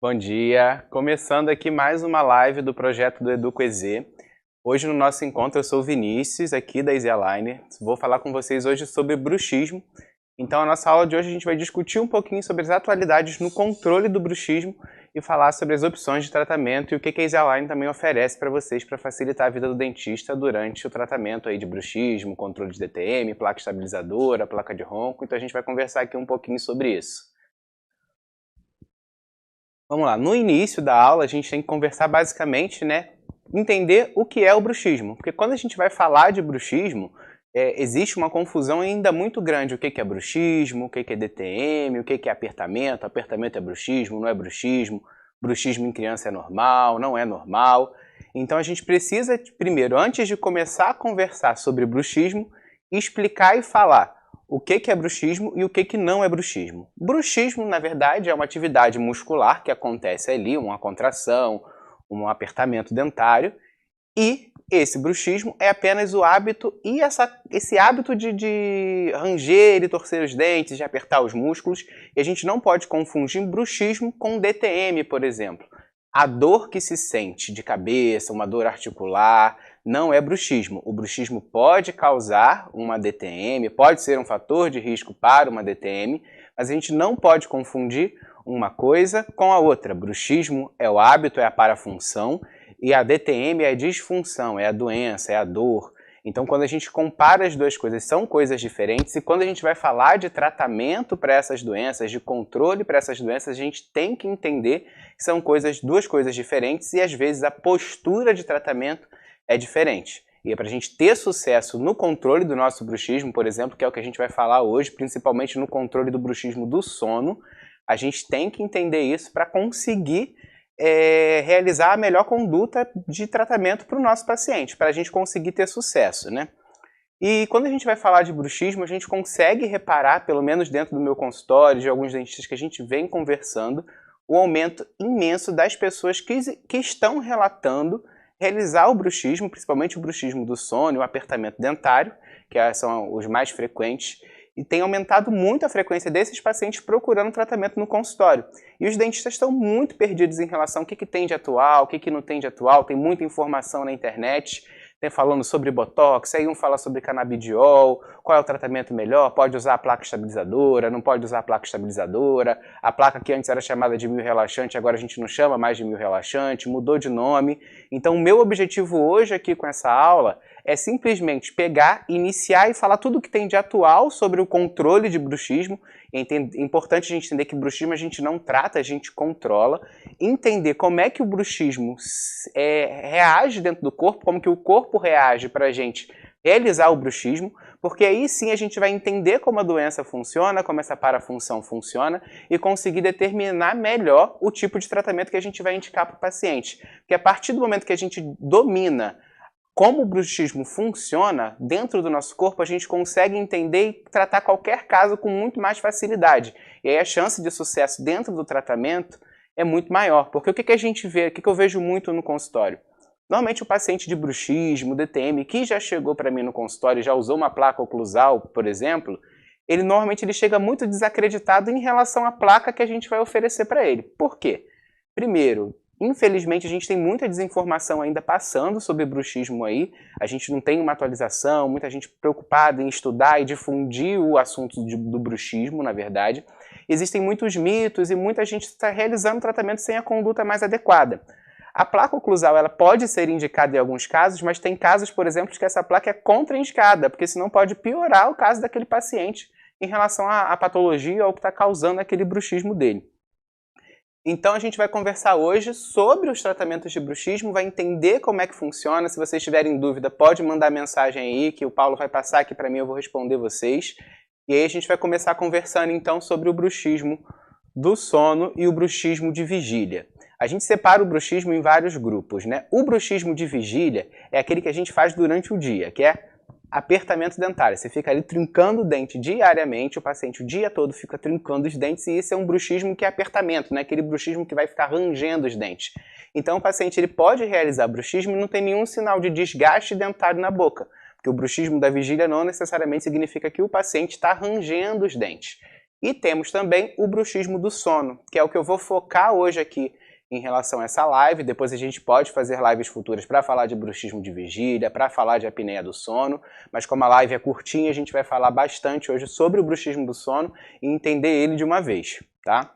Bom dia! Começando aqui mais uma live do projeto do EducoEZ. Hoje no nosso encontro eu sou o Vinícius, aqui da Easy Aligner. Vou falar com vocês hoje sobre bruxismo. Então a nossa aula de hoje a gente vai discutir um pouquinho sobre as atualidades no controle do bruxismo e falar sobre as opções de tratamento e o que a Easy Aligner também oferece para vocês para facilitar a vida do dentista durante o tratamento aí de bruxismo, controle de DTM, placa estabilizadora, placa de ronco. Então a gente vai conversar aqui um pouquinho sobre isso. Vamos lá, no início da aula a gente tem que conversar basicamente, entender o que é o bruxismo. Porque quando a gente vai falar de bruxismo, existe uma confusão ainda muito grande. O que é bruxismo, o que é DTM, o que é apertamento, apertamento é bruxismo, não é bruxismo, bruxismo em criança é normal, não é normal. Então a gente precisa, primeiro, antes de começar a conversar sobre bruxismo, explicar e falar o que é bruxismo e o que não é bruxismo. Bruxismo, na verdade, é uma atividade muscular que acontece ali, uma contração, um apertamento dentário, e esse bruxismo é apenas o hábito e esse hábito de ranger e torcer os dentes, de apertar os músculos, e a gente não pode confundir bruxismo com DTM, por exemplo. A dor que se sente de cabeça, uma dor articular, não é bruxismo. O bruxismo pode causar uma DTM, pode ser um fator de risco para uma DTM, mas a gente não pode confundir uma coisa com a outra. Bruxismo é o hábito, é a parafunção, e a DTM é a disfunção, é a doença, é a dor. Então, quando a gente compara as duas coisas, são coisas diferentes, e quando a gente vai falar de tratamento para essas doenças, de controle para essas doenças, a gente tem que entender que são duas coisas diferentes, e às vezes a postura de tratamento é diferente. E é para a gente ter sucesso no controle do nosso bruxismo, por exemplo, que é o que a gente vai falar hoje, principalmente no controle do bruxismo do sono, a gente tem que entender isso para conseguir realizar a melhor conduta de tratamento para o nosso paciente, para a gente conseguir ter sucesso, né? E quando a gente vai falar de bruxismo, a gente consegue reparar, pelo menos dentro do meu consultório, de alguns dentistas que a gente vem conversando, o aumento imenso das pessoas que estão relatando realizar o bruxismo, principalmente o bruxismo do sono e o apertamento dentário, que são os mais frequentes, e tem aumentado muito a frequência desses pacientes procurando tratamento no consultório. E os dentistas estão muito perdidos em relação ao que tem de atual, o que não tem de atual, tem muita informação na internet, falando sobre botox, aí um fala sobre canabidiol, qual é o tratamento melhor, pode usar a placa estabilizadora, não pode usar a placa estabilizadora, a placa que antes era chamada de mio-relaxante, agora a gente não chama mais de mio-relaxante, mudou de nome. Então o meu objetivo hoje aqui com essa aula é simplesmente pegar, iniciar e falar tudo o que tem de atual sobre o controle de bruxismo. É importante a gente entender que bruxismo a gente não trata, a gente controla. Entender como é que o bruxismo reage dentro do corpo, como que o corpo reage para a gente realizar o bruxismo, porque aí sim a gente vai entender como a doença funciona, como essa parafunção funciona e conseguir determinar melhor o tipo de tratamento que a gente vai indicar para o paciente. Porque a partir do momento que a gente domina como o bruxismo funciona dentro do nosso corpo, a gente consegue entender e tratar qualquer caso com muito mais facilidade. E aí a chance de sucesso dentro do tratamento é muito maior. Porque o que a gente vê, o que eu vejo muito no consultório? Normalmente o paciente de bruxismo, DTM, que já chegou para mim no consultório e já usou uma placa oclusal, por exemplo, normalmente ele chega muito desacreditado em relação à placa que a gente vai oferecer para ele. Por quê? Primeiro, infelizmente, a gente tem muita desinformação ainda passando sobre bruxismo aí. A gente não tem uma atualização, muita gente preocupada em estudar e difundir o assunto do bruxismo, na verdade. Existem muitos mitos e muita gente está realizando tratamento sem a conduta mais adequada. A placa oclusal ela pode ser indicada em alguns casos, mas tem casos, por exemplo, que essa placa é contraindicada, porque senão pode piorar o caso daquele paciente em relação à patologia ou o que está causando aquele bruxismo dele. Então a gente vai conversar hoje sobre os tratamentos de bruxismo, vai entender como é que funciona. Se vocês tiverem dúvida, pode mandar mensagem aí, que o Paulo vai passar aqui para mim, eu vou responder vocês. E aí a gente vai começar conversando então sobre o bruxismo do sono e o bruxismo de vigília. A gente separa o bruxismo em vários grupos, né? O bruxismo de vigília é aquele que a gente faz durante o dia, que é apertamento dentário. Você fica ali trincando o dente diariamente, o paciente o dia todo fica trincando os dentes, e esse é um bruxismo que é apertamento, né? Aquele bruxismo que vai ficar rangendo os dentes. Então o paciente ele pode realizar bruxismo e não tem nenhum sinal de desgaste dentário na boca, porque o bruxismo da vigília não necessariamente significa que o paciente está rangendo os dentes. E temos também o bruxismo do sono, que é o que eu vou focar hoje aqui em relação a essa live. Depois a gente pode fazer lives futuras para falar de bruxismo de vigília, para falar de apneia do sono, mas como a live é curtinha, a gente vai falar bastante hoje sobre o bruxismo do sono e entender ele de uma vez, tá?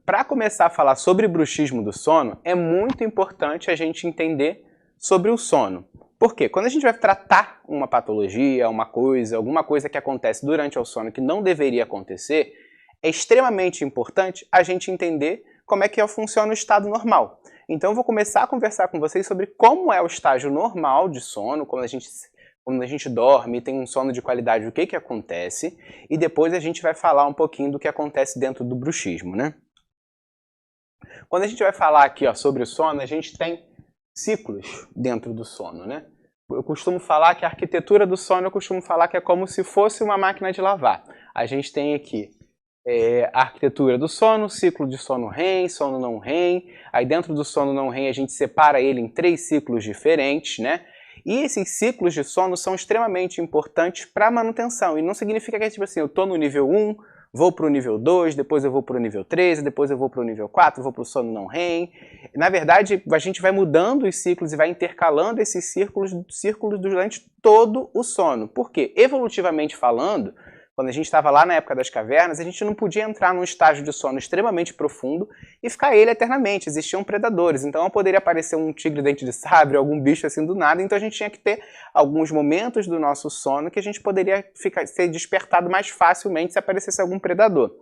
Para começar a falar sobre bruxismo do sono, é muito importante a gente entender sobre o sono. Por quê? Quando a gente vai tratar uma patologia, alguma coisa que acontece durante o sono que não deveria acontecer, é extremamente importante a gente entender como é que funciona o estado normal. Então eu vou começar a conversar com vocês sobre como é o estágio normal de sono, quando a gente dorme, tem um sono de qualidade, o que acontece, e depois a gente vai falar um pouquinho do que acontece dentro do bruxismo, né? Quando a gente vai falar aqui sobre o sono, a gente tem ciclos dentro do sono, né? Eu costumo falar que a arquitetura do sono, que é como se fosse uma máquina de lavar. A gente tem aqui a arquitetura do sono, ciclo de sono REM, sono não REM. Aí dentro do sono não REM a gente separa ele em 3 ciclos diferentes, né? E esses ciclos de sono são extremamente importantes para a manutenção. E não significa que tipo assim, eu estou no nível 1, vou para o nível 2, depois eu vou para o nível 3, depois eu vou para o nível 4, vou para o sono não REM. Na verdade, a gente vai mudando os ciclos e vai intercalando esses círculos durante todo o sono. Por quê? Evolutivamente falando, quando a gente estava lá na época das cavernas, a gente não podia entrar num estágio de sono extremamente profundo e ficar ele eternamente. Existiam predadores, então poderia aparecer um tigre-dente de sabre, algum bicho assim do nada, então a gente tinha que ter alguns momentos do nosso sono que a gente poderia ser despertado mais facilmente se aparecesse algum predador.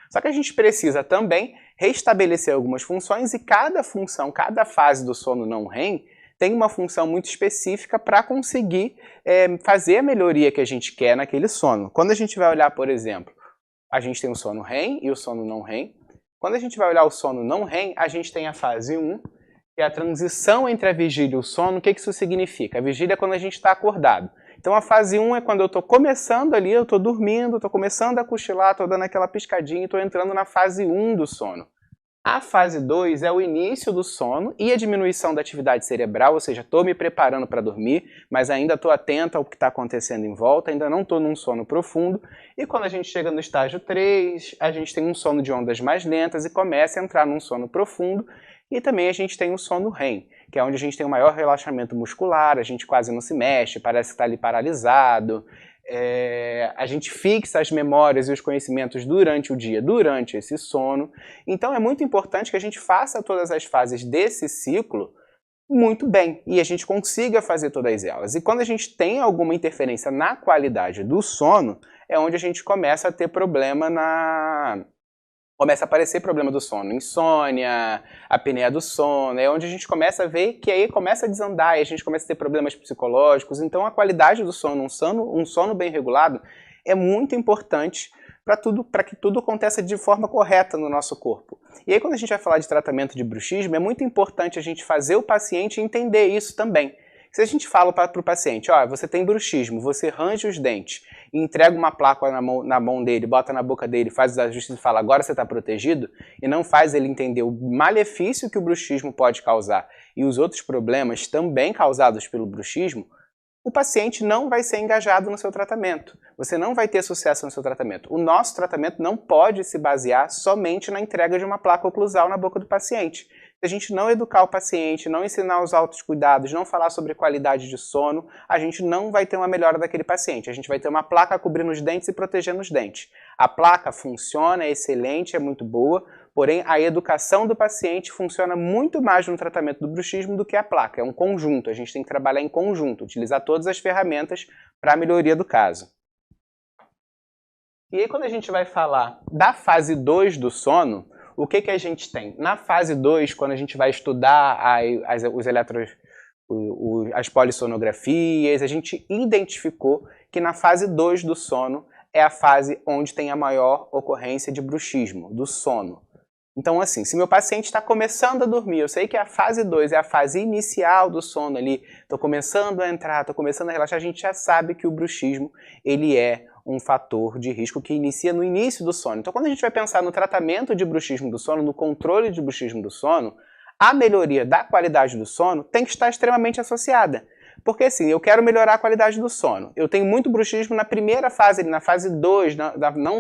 Só que a gente precisa também restabelecer algumas funções e cada função, cada fase do sono não REM tem uma função muito específica para conseguir fazer a melhoria que a gente quer naquele sono. Quando a gente vai olhar, por exemplo, a gente tem o sono REM e o sono não REM. Quando a gente vai olhar o sono não REM, a gente tem a fase 1, que é a transição entre a vigília e o sono. O que isso significa? A vigília é quando a gente está acordado. Então a fase 1 é quando eu estou começando ali, eu estou dormindo, estou começando a cochilar, estou dando aquela piscadinha e estou entrando na fase 1 do sono. A fase 2 é o início do sono e a diminuição da atividade cerebral, ou seja, estou me preparando para dormir, mas ainda estou atento ao que está acontecendo em volta, ainda não estou num sono profundo. E quando a gente chega no estágio 3, a gente tem um sono de ondas mais lentas e começa a entrar num sono profundo. E também a gente tem o sono REM, que é onde a gente tem o maior relaxamento muscular, a gente quase não se mexe, parece que está ali paralisado. A gente fixa as memórias e os conhecimentos durante o dia, durante esse sono. Então é muito importante que a gente faça todas as fases desse ciclo muito bem e a gente consiga fazer todas elas. E quando a gente tem alguma interferência na qualidade do sono, é onde a gente começa a ter problema começa a aparecer problema do sono, insônia, apneia do sono, é onde a gente começa a ver que aí começa a desandar e a gente começa a ter problemas psicológicos. Então a qualidade do sono, um sono bem regulado, é muito importante para que tudo aconteça de forma correta no nosso corpo. E aí quando a gente vai falar de tratamento de bruxismo, é muito importante a gente fazer o paciente entender isso também. Se a gente fala para o paciente, você tem bruxismo, você range os dentes e entrega uma placa na mão dele, bota na boca dele, faz os ajustes e fala, agora você está protegido, e não faz ele entender o malefício que o bruxismo pode causar e os outros problemas também causados pelo bruxismo, o paciente não vai ser engajado no seu tratamento. Você não vai ter sucesso no seu tratamento. O nosso tratamento não pode se basear somente na entrega de uma placa oclusal na boca do paciente. Se a gente não educar o paciente, não ensinar os autocuidados, não falar sobre qualidade de sono, a gente não vai ter uma melhora daquele paciente. A gente vai ter uma placa cobrindo os dentes e protegendo os dentes. A placa funciona, é excelente, é muito boa, porém a educação do paciente funciona muito mais no tratamento do bruxismo do que a placa. É um conjunto, a gente tem que trabalhar em conjunto, utilizar todas as ferramentas para a melhoria do caso. E aí quando a gente vai falar da fase 2 do sono, o que a gente tem? Na fase 2, quando a gente vai estudar as polissonografias, a gente identificou que na fase 2 do sono é a fase onde tem a maior ocorrência de bruxismo, do sono. Então assim, se meu paciente está começando a dormir, eu sei que a fase 2 é a fase inicial do sono ali, estou começando a entrar, estou começando a relaxar, a gente já sabe que o bruxismo, ele é um fator de risco que inicia no início do sono. Então quando a gente vai pensar no tratamento de bruxismo do sono, no controle de bruxismo do sono, a melhoria da qualidade do sono tem que estar extremamente associada. Porque assim, eu quero melhorar a qualidade do sono. Eu tenho muito bruxismo na primeira fase, na fase 2,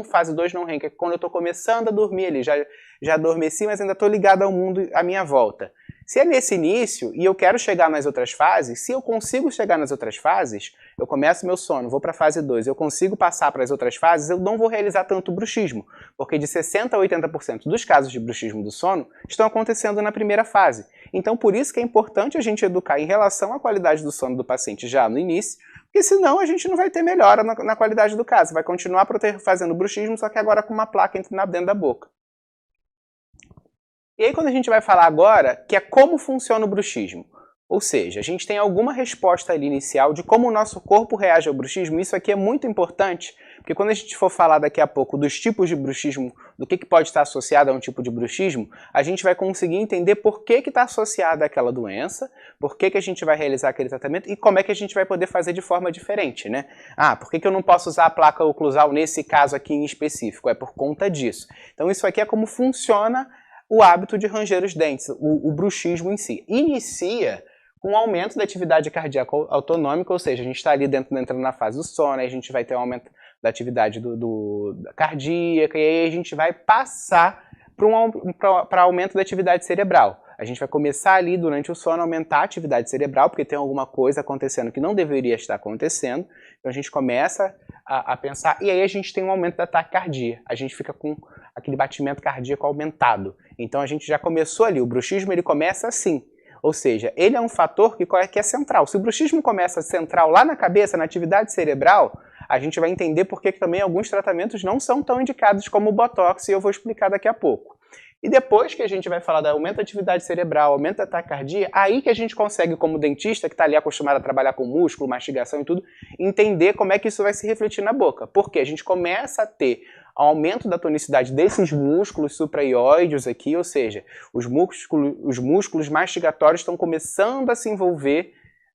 fase 2 não REM, que é quando eu estou começando a dormir ali, já adormeci, mas ainda estou ligado ao mundo à minha volta. Se é nesse início e eu quero chegar nas outras fases, se eu consigo chegar nas outras fases, eu começo meu sono, vou para a fase 2, eu consigo passar para as outras fases, eu não vou realizar tanto bruxismo, porque de 60% a 80% dos casos de bruxismo do sono estão acontecendo na primeira fase. Então, por isso que é importante a gente educar em relação à qualidade do sono do paciente já no início, porque senão a gente não vai ter melhora na qualidade do caso, vai continuar fazendo bruxismo, só que agora com uma placa dentro da boca. E aí quando a gente vai falar agora, que é como funciona o bruxismo. Ou seja, a gente tem alguma resposta ali inicial de como o nosso corpo reage ao bruxismo. Isso aqui é muito importante, porque quando a gente for falar daqui a pouco dos tipos de bruxismo, do que pode estar associado a um tipo de bruxismo, a gente vai conseguir entender por que está associada àquela doença, por que a gente vai realizar aquele tratamento e como é que a gente vai poder fazer de forma diferente, né? Ah, por que eu não posso usar a placa oclusal nesse caso aqui em específico? É por conta disso. Então isso aqui é como funciona o hábito de ranger os dentes, o bruxismo em si. Inicia com o aumento da atividade cardíaca autonômica, ou seja, a gente está ali entrando na fase do sono, aí a gente vai ter um aumento da atividade da cardíaca, e aí a gente vai passar para aumento da atividade cerebral. A gente vai começar ali durante o sono a aumentar a atividade cerebral, porque tem alguma coisa acontecendo que não deveria estar acontecendo, então a gente começa a pensar, e aí a gente tem um aumento da taquicardia, a gente fica com aquele batimento cardíaco aumentado. Então a gente já começou ali, o bruxismo ele começa assim, ou seja, ele é um fator que é central. Se o bruxismo começa central lá na cabeça, na atividade cerebral, a gente vai entender por que também alguns tratamentos não são tão indicados como o Botox, e eu vou explicar daqui a pouco. E depois que a gente vai falar do aumento da atividade cerebral, aumento da taquicardia, aí que a gente consegue, como dentista, que está ali acostumado a trabalhar com músculo, mastigação e tudo, entender como é que isso vai se refletir na boca. Porque a gente começa a ter aumento da tonicidade desses músculos supraioides aqui, ou seja, os músculos mastigatórios estão começando a se envolver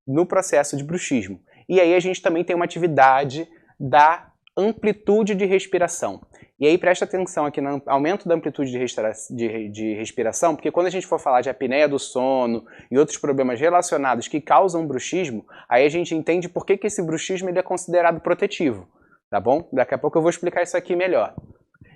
no processo de bruxismo. E aí a gente também tem uma atividade da amplitude de respiração. E aí presta atenção aqui no aumento da amplitude de respiração, porque quando a gente for falar de apneia do sono e outros problemas relacionados que causam bruxismo, aí a gente entende por que esse bruxismo ele é considerado protetivo, tá bom? Daqui a pouco eu vou explicar isso aqui melhor.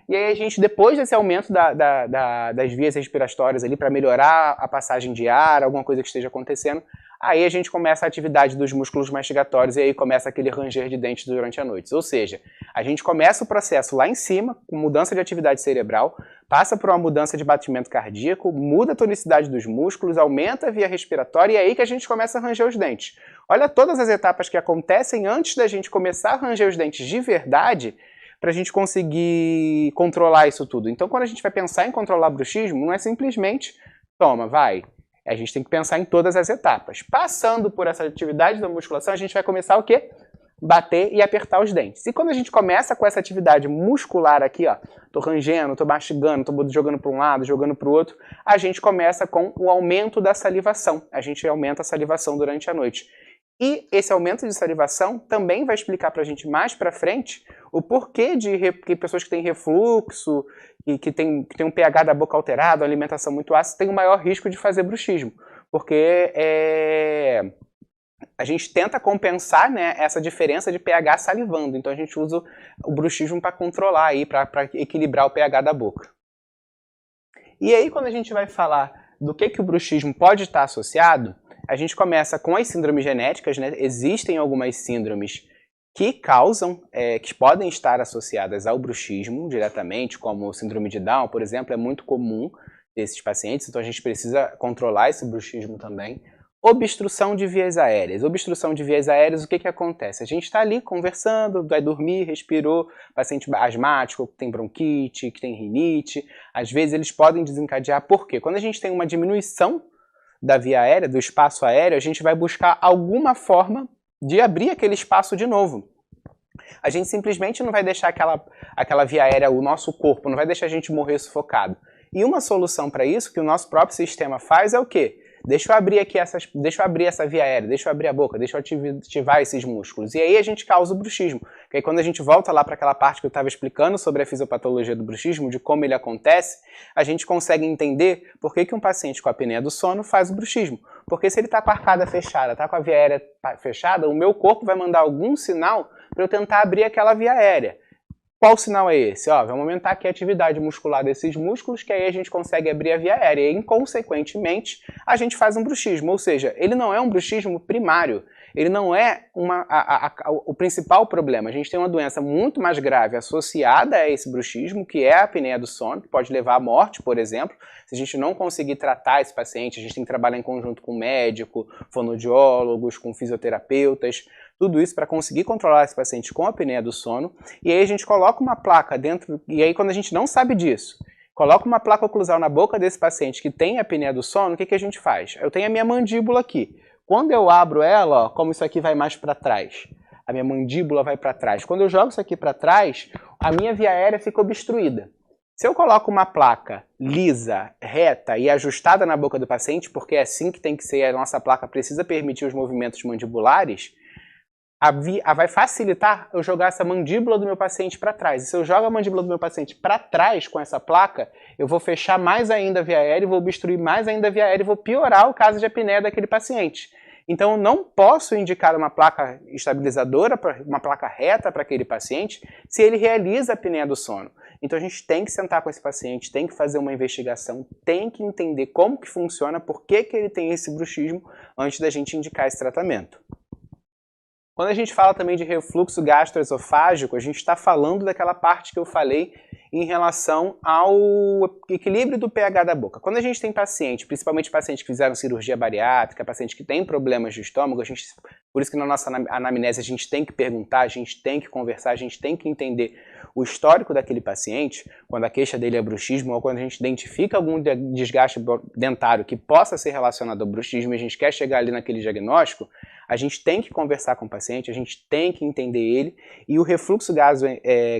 E aí a gente, depois desse aumento das vias respiratórias ali para melhorar a passagem de ar, alguma coisa que esteja acontecendo, aí a gente começa a atividade dos músculos mastigatórios e aí começa aquele ranger de dentes durante a noite. Ou seja, a gente começa o processo lá em cima, com mudança de atividade cerebral, passa por uma mudança de batimento cardíaco, muda a tonicidade dos músculos, aumenta a via respiratória e é aí que a gente começa a ranger os dentes. Olha todas as etapas que acontecem antes da gente começar a ranger os dentes de verdade, para a gente conseguir controlar isso tudo. Então, quando a gente vai pensar em controlar bruxismo, não é simplesmente, toma, vai. A gente tem que pensar em todas as etapas. Passando por essa atividade da musculação, a gente vai começar o quê? Bater e apertar os dentes. E quando a gente começa com essa atividade muscular aqui, ó, tô rangendo, tô mastigando, tô jogando para um lado, jogando para o outro, a gente começa com o aumento da salivação. A gente aumenta a salivação durante a noite. E esse aumento de salivação também vai explicar para a gente mais para frente o porquê de pessoas que têm refluxo e que tem um pH da boca alterado, uma alimentação muito ácida, tem o maior risco de fazer bruxismo. Porque a gente tenta compensar, né, essa diferença de pH salivando. Então a gente usa o bruxismo para controlar, para equilibrar o pH da boca. E aí quando a gente vai falar do que o bruxismo pode estar associado, a gente começa com as síndromes genéticas, né? Existem algumas síndromes que causam, que podem estar associadas ao bruxismo diretamente, como síndrome de Down, por exemplo, é muito comum desses pacientes, então a gente precisa controlar esse bruxismo também. Obstrução de vias aéreas. Obstrução de vias aéreas, o que acontece? A gente está ali conversando, vai dormir, respirou, paciente asmático, que tem bronquite, que tem rinite, às vezes eles podem desencadear, por quê? Quando a gente tem uma diminuição da via aérea, do espaço aéreo, a gente vai buscar alguma forma de abrir aquele espaço de novo. A gente simplesmente não vai deixar aquela via aérea, o nosso corpo, não vai deixar a gente morrer sufocado. E uma solução para isso, que o nosso próprio sistema faz, é o quê? Deixa eu abrir essa via aérea, deixa eu abrir a boca, deixa eu ativar esses músculos. E aí a gente causa o bruxismo. Que aí quando a gente volta lá para aquela parte que eu estava explicando sobre a fisiopatologia do bruxismo, de como ele acontece, a gente consegue entender por que um paciente com apneia do sono faz o bruxismo. Porque se ele está com a arcada fechada, está com a via aérea fechada, o meu corpo vai mandar algum sinal para eu tentar abrir aquela via aérea. Qual sinal é esse? Ó, vamos aumentar aqui a atividade muscular desses músculos, que aí a gente consegue abrir a via aérea. E, inconsequentemente, a gente faz um bruxismo. Ou seja, ele não é um bruxismo primário. Ele não é o principal problema. A gente tem uma doença muito mais grave associada a esse bruxismo, que é a apneia do sono, que pode levar à morte, por exemplo. Se a gente não conseguir tratar esse paciente, a gente tem que trabalhar em conjunto com médico, fonoaudiólogos, com fisioterapeutas, tudo isso para conseguir controlar esse paciente com a apneia do sono. E aí a gente coloca uma placa dentro, e aí quando a gente não sabe disso, coloca uma placa oclusal na boca desse paciente que tem apneia do sono, o que a gente faz? Eu tenho a minha mandíbula aqui. Quando eu abro ela, ó, como isso aqui vai mais para trás, a minha mandíbula vai para trás. Quando eu jogo isso aqui para trás, a minha via aérea fica obstruída. Se eu coloco uma placa lisa, reta e ajustada na boca do paciente, porque é assim que tem que ser, a nossa placa precisa permitir os movimentos mandibulares, vai facilitar eu jogar essa mandíbula do meu paciente para trás. E se eu jogo a mandíbula do meu paciente para trás com essa placa, eu vou fechar mais ainda a via aérea, vou obstruir mais ainda a via aérea e vou piorar o caso de apneia daquele paciente. Então eu não posso indicar uma placa estabilizadora, uma placa reta para aquele paciente, se ele realiza a apneia do sono. Então a gente tem que sentar com esse paciente, tem que fazer uma investigação, tem que entender como que funciona, por que ele tem esse bruxismo, antes da gente indicar esse tratamento. Quando a gente fala também de refluxo gastroesofágico, a gente está falando daquela parte que eu falei em relação ao equilíbrio do pH da boca. Quando a gente tem paciente, principalmente pacientes que fizeram cirurgia bariátrica, paciente que tem problemas de estômago, por isso que na nossa anamnese a gente tem que perguntar, a gente tem que conversar, a gente tem que entender o histórico daquele paciente, quando a queixa dele é bruxismo ou quando a gente identifica algum desgaste dentário que possa ser relacionado ao bruxismo e a gente quer chegar ali naquele diagnóstico, a gente tem que conversar com o paciente, a gente tem que entender ele, e o refluxo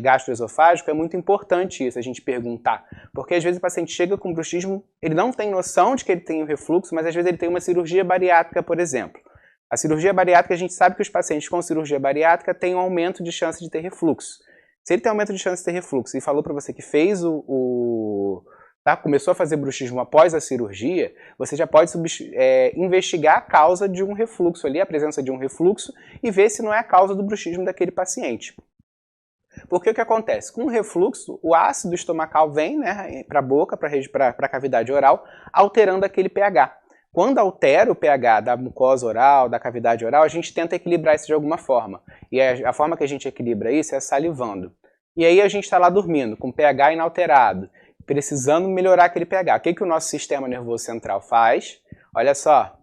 gastroesofágico é muito importante isso, a gente perguntar, porque às vezes o paciente chega com bruxismo, ele não tem noção de que ele tem o refluxo, mas às vezes ele tem uma cirurgia bariátrica, por exemplo. A cirurgia bariátrica, a gente sabe que os pacientes com cirurgia bariátrica têm um aumento de chance de ter refluxo. Se ele tem aumento de chance de ter refluxo e falou para você que fez começou a fazer bruxismo após a cirurgia, você já pode investigar a causa de um refluxo ali, a presença de um refluxo, e ver se não é a causa do bruxismo daquele paciente. Porque o que acontece? Com o refluxo, o ácido estomacal vem, né, para a boca, para a cavidade oral, alterando aquele pH. Quando altera o pH da mucosa oral, da cavidade oral, a gente tenta equilibrar isso de alguma forma. E a forma que a gente equilibra isso é salivando. E aí a gente está lá dormindo, com pH inalterado, precisando melhorar aquele pH. O que o nosso sistema nervoso central faz? Olha só,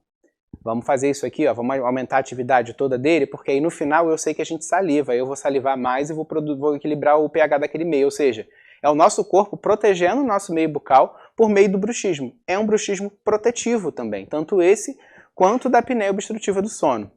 vamos fazer isso aqui, ó, vamos aumentar a atividade toda dele, porque aí no final eu sei que a gente saliva, eu vou salivar mais e vou equilibrar o pH daquele meio, ou seja, é o nosso corpo protegendo o nosso meio bucal por meio do bruxismo. É um bruxismo protetivo também, tanto esse quanto da apneia obstrutiva do sono.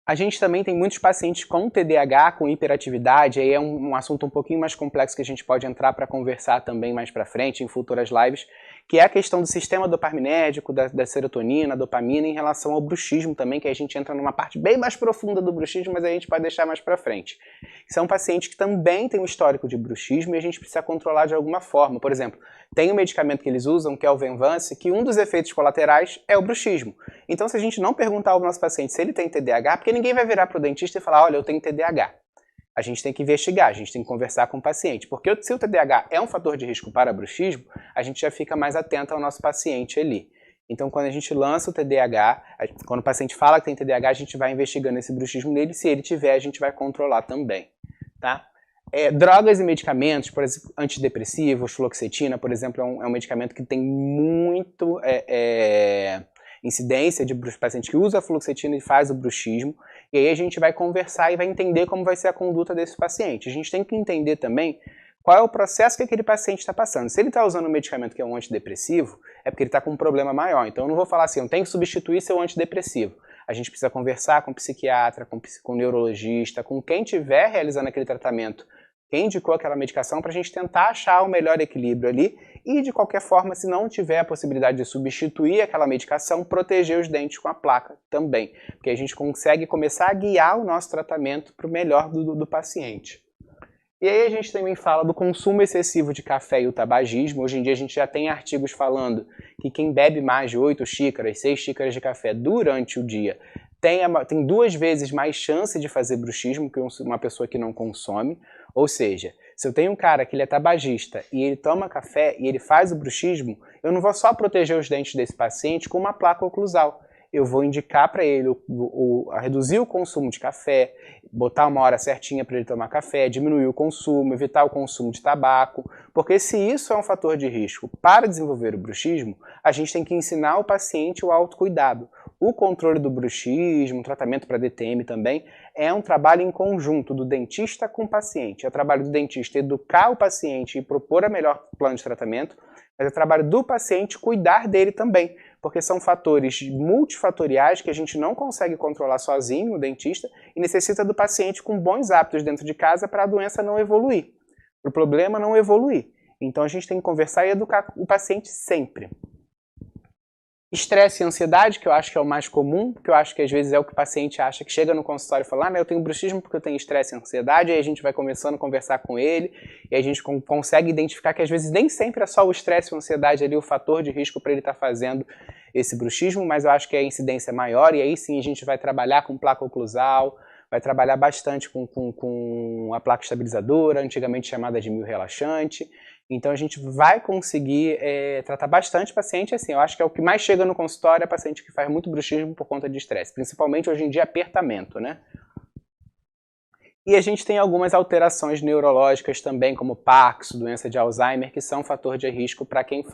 A gente também tem muitos pacientes com TDAH, com hiperatividade, aí é um assunto um pouquinho mais complexo que a gente pode entrar para conversar também mais para frente, em futuras lives, que é a questão do sistema dopaminérgico, da serotonina, dopamina, em relação ao bruxismo também, que a gente entra numa parte bem mais profunda do bruxismo, mas a gente pode deixar mais para frente. São pacientes que também têm um histórico de bruxismo e a gente precisa controlar de alguma forma. Por exemplo, tem um medicamento que eles usam, que é o Venvance, que um dos efeitos colaterais é o bruxismo. Então, se a gente não perguntar ao nosso paciente se ele tem TDAH, porque ninguém vai virar para o dentista e falar, olha, eu tenho TDAH. A gente tem que investigar, a gente tem que conversar com o paciente. Porque se o TDAH é um fator de risco para bruxismo, a gente já fica mais atento ao nosso paciente ali. Então, quando a gente lança o TDAH, quando o paciente fala que tem TDAH, a gente vai investigando esse bruxismo nele. Se ele tiver, a gente vai controlar também. Tá? Drogas e medicamentos, por exemplo, antidepressivos, fluoxetina, por exemplo, é um medicamento que tem muito incidência de paciente que usa a fluoxetina e faz o bruxismo. E aí a gente vai conversar e vai entender como vai ser a conduta desse paciente. A gente tem que entender também qual é o processo que aquele paciente está passando. Se ele está usando um medicamento que é um antidepressivo, é porque ele está com um problema maior. Então eu não vou falar assim, eu tenho que substituir seu antidepressivo. A gente precisa conversar com o psiquiatra, com o neurologista, com quem estiver realizando aquele tratamento, quem indicou aquela medicação, para a gente tentar achar o melhor equilíbrio ali e, de qualquer forma, se não tiver a possibilidade de substituir aquela medicação, proteger os dentes com a placa também, porque a gente consegue começar a guiar o nosso tratamento para o melhor do paciente. E aí a gente também fala do consumo excessivo de café e o tabagismo. Hoje em dia a gente já tem artigos falando que quem bebe mais de 8 xícaras, 6 xícaras de café durante o dia tem 2 vezes mais chance de fazer bruxismo que uma pessoa que não consome. Ou seja, se eu tenho um cara que ele é tabagista e ele toma café e ele faz o bruxismo, eu não vou só proteger os dentes desse paciente com uma placa oclusal. Eu vou indicar para ele a reduzir o consumo de café, botar uma hora certinha para ele tomar café, diminuir o consumo, evitar o consumo de tabaco, porque se isso é um fator de risco para desenvolver o bruxismo, a gente tem que ensinar o paciente o autocuidado. O controle do bruxismo, o tratamento para DTM também, é um trabalho em conjunto do dentista com o paciente. É o trabalho do dentista educar o paciente e propor a melhor plano de tratamento, mas é o trabalho do paciente cuidar dele também, porque são fatores multifatoriais que a gente não consegue controlar sozinho, o dentista, e necessita do paciente com bons hábitos dentro de casa para a doença não evoluir, para o problema não evoluir. Então a gente tem que conversar e educar o paciente sempre. Estresse e ansiedade, que eu acho que é o mais comum, que eu acho que às vezes é o que o paciente acha, que chega no consultório e fala, mas eu tenho bruxismo porque eu tenho estresse e ansiedade, e aí a gente vai começando a conversar com ele, e a gente consegue identificar que às vezes nem sempre é só o estresse e a ansiedade ali o fator de risco para ele estar fazendo esse bruxismo, mas eu acho que a incidência é maior, e aí sim a gente vai trabalhar com placa oclusal, vai trabalhar bastante com a placa estabilizadora, antigamente chamada de mio-relaxante. Então a gente vai conseguir tratar bastante paciente assim. Eu acho que é o que mais chega no consultório é paciente que faz muito bruxismo por conta de estresse, principalmente hoje em dia apertamento, né? E a gente tem algumas alterações neurológicas também, como Parkinson, doença de Alzheimer, que são fator de risco para quem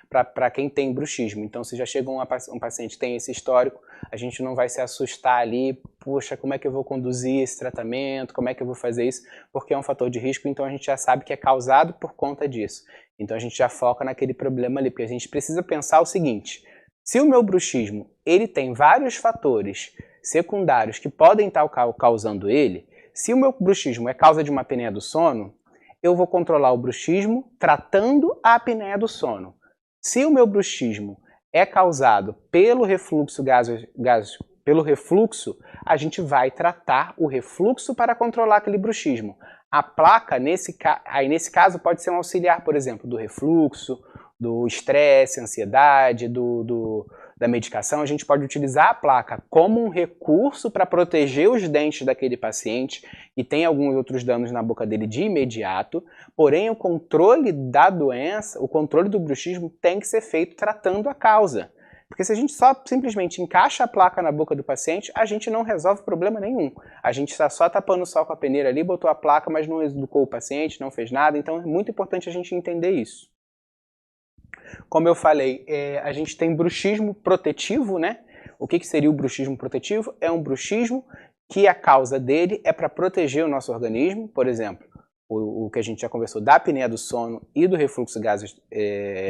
para quem tem bruxismo. Então, se já chega um paciente que tem esse histórico, a gente não vai se assustar ali, puxa, como é que eu vou conduzir esse tratamento, como é que eu vou fazer isso, porque é um fator de risco, então a gente já sabe que é causado por conta disso. Então a gente já foca naquele problema ali, porque a gente precisa pensar o seguinte, se o meu bruxismo, ele tem vários fatores secundários que podem estar causando ele, se o meu bruxismo é causa de uma apneia do sono, eu vou controlar o bruxismo tratando a apneia do sono. Se o meu bruxismo é causado pelo refluxo pelo refluxo, a gente vai tratar o refluxo para controlar aquele bruxismo. A placa, nesse caso, pode ser um auxiliar, por exemplo, do refluxo, do estresse, ansiedade, da medicação. A gente pode utilizar a placa como um recurso para proteger os dentes daquele paciente que tem alguns outros danos na boca dele de imediato, porém o controle da doença, o controle do bruxismo tem que ser feito tratando a causa. Porque se a gente só simplesmente encaixa a placa na boca do paciente, a gente não resolve problema nenhum. A gente está só tapando o sol com a peneira ali, botou a placa, mas não educou o paciente, não fez nada, então é muito importante a gente entender isso. Como eu falei, a gente tem bruxismo protetivo, né? O que seria o bruxismo protetivo? É um bruxismo que a causa dele é para proteger o nosso organismo, por exemplo, o que a gente já conversou da apneia do sono e do refluxo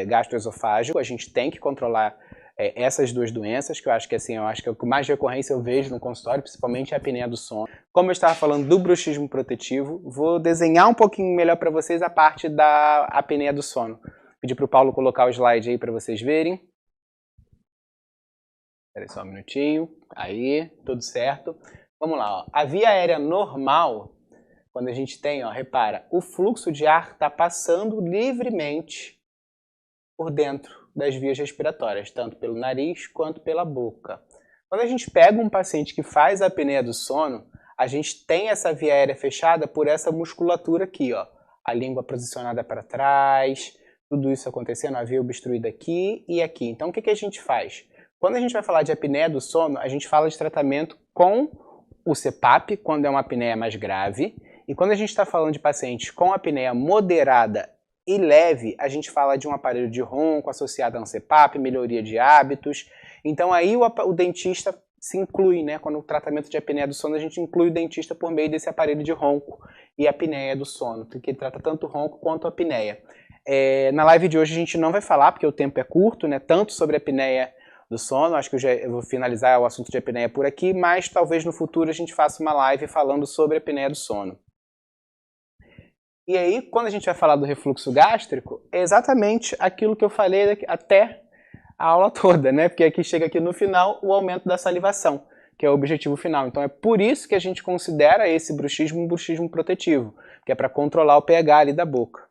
gastroesofágico. A gente tem que controlar essas duas doenças, que eu acho que assim, é o que mais recorrência eu vejo no consultório, principalmente a apneia do sono. Como eu estava falando do bruxismo protetivo, vou desenhar um pouquinho melhor para vocês a parte da apneia do sono. Pedir para o Paulo colocar o slide aí para vocês verem. Espera aí só um minutinho. Aí, tudo certo. Vamos lá, ó. A via aérea normal, quando a gente tem, ó, repara, o fluxo de ar está passando livremente por dentro das vias respiratórias, tanto pelo nariz quanto pela boca. Quando a gente pega um paciente que faz a apneia do sono, a gente tem essa via aérea fechada por essa musculatura aqui, ó. A língua posicionada para trás, tudo isso acontecendo, a via obstruída aqui e aqui. Então o que a gente faz? Quando a gente vai falar de apneia do sono, a gente fala de tratamento com o CPAP, quando é uma apneia mais grave, e quando a gente está falando de pacientes com apneia moderada e leve, a gente fala de um aparelho de ronco associado a um CPAP, melhoria de hábitos. Então aí o dentista se inclui, né? Quando o tratamento de apneia do sono, a gente inclui o dentista por meio desse aparelho de ronco e apneia do sono, porque ele trata tanto o ronco quanto a apneia. Na live de hoje a gente não vai falar, porque o tempo é curto, né? Tanto sobre a apneia do sono, acho que eu vou finalizar o assunto de apneia por aqui, mas talvez no futuro a gente faça uma live falando sobre a apneia do sono. E aí, quando a gente vai falar do refluxo gástrico, é exatamente aquilo que eu falei até a aula toda, né? Porque aqui chega aqui no final o aumento da salivação, que é o objetivo final. Então é por isso que a gente considera esse bruxismo um bruxismo protetivo. que é para controlar o pH ali da boca.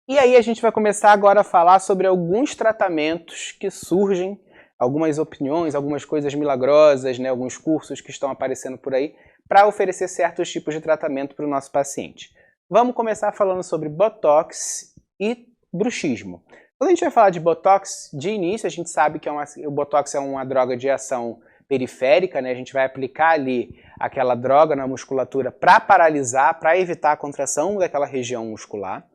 E aí a gente vai começar agora a falar sobre alguns tratamentos que surgem, algumas opiniões, algumas coisas milagrosas, né, alguns cursos que estão aparecendo por aí, para oferecer certos tipos de tratamento para o nosso paciente. Vamos começar falando sobre Botox e bruxismo. Quando a gente vai falar de Botox, de início a gente sabe que o Botox é uma droga de ação periférica, né? A gente vai aplicar ali aquela droga na musculatura para paralisar, para evitar a contração daquela região muscular.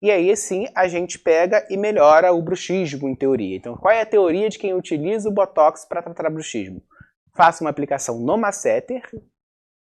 E aí sim a gente pega e melhora o bruxismo em teoria. Então qual é a teoria de quem utiliza o Botox para tratar bruxismo? Faça uma aplicação no masseter,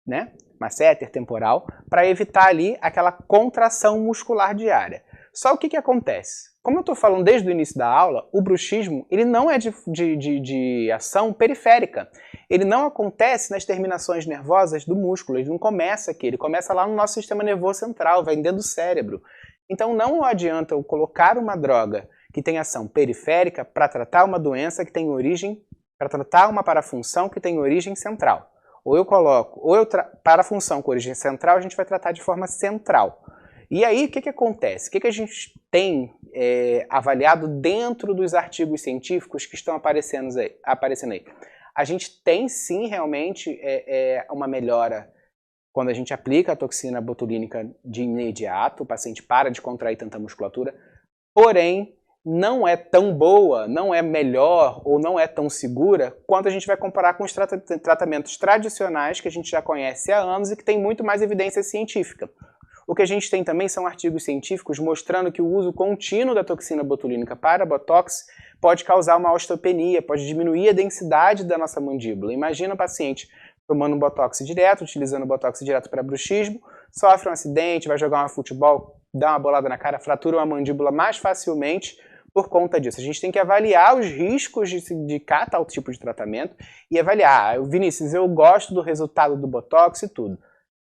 né? Masseter temporal, para evitar ali aquela contração muscular diária. Só o que acontece? Como eu estou falando desde o início da aula, o bruxismo ele não é de ação periférica. Ele não acontece nas terminações nervosas do músculo, ele não começa aqui, ele começa lá no nosso sistema nervoso central, vai dentro do cérebro. Então não adianta eu colocar uma droga que tem ação periférica para tratar uma doença que tem origem, para tratar uma parafunção que tem origem central. Ou eu coloco, para a função com origem central, a gente vai tratar de forma central. E aí, o que acontece? O que a gente tem avaliado dentro dos artigos científicos que estão aparecendo aí? A gente tem sim, realmente, uma melhora quando a gente aplica a toxina botulínica de imediato, o paciente para de contrair tanta musculatura, porém, não é tão boa, não é melhor ou não é tão segura quanto a gente vai comparar com os tratamentos tradicionais que a gente já conhece há anos e que tem muito mais evidência científica. O que a gente tem também são artigos científicos mostrando que o uso contínuo da toxina botulínica para Botox pode causar uma osteopenia, pode diminuir a densidade da nossa mandíbula. Imagina o paciente tomando Botox direto, utilizando Botox direto para bruxismo, sofre um acidente, vai jogar um futebol, dá uma bolada na cara, fratura uma mandíbula mais facilmente por conta disso. A gente tem que avaliar os riscos de cada tal tipo de tratamento e avaliar, Vinícius, eu gosto do resultado do Botox e tudo.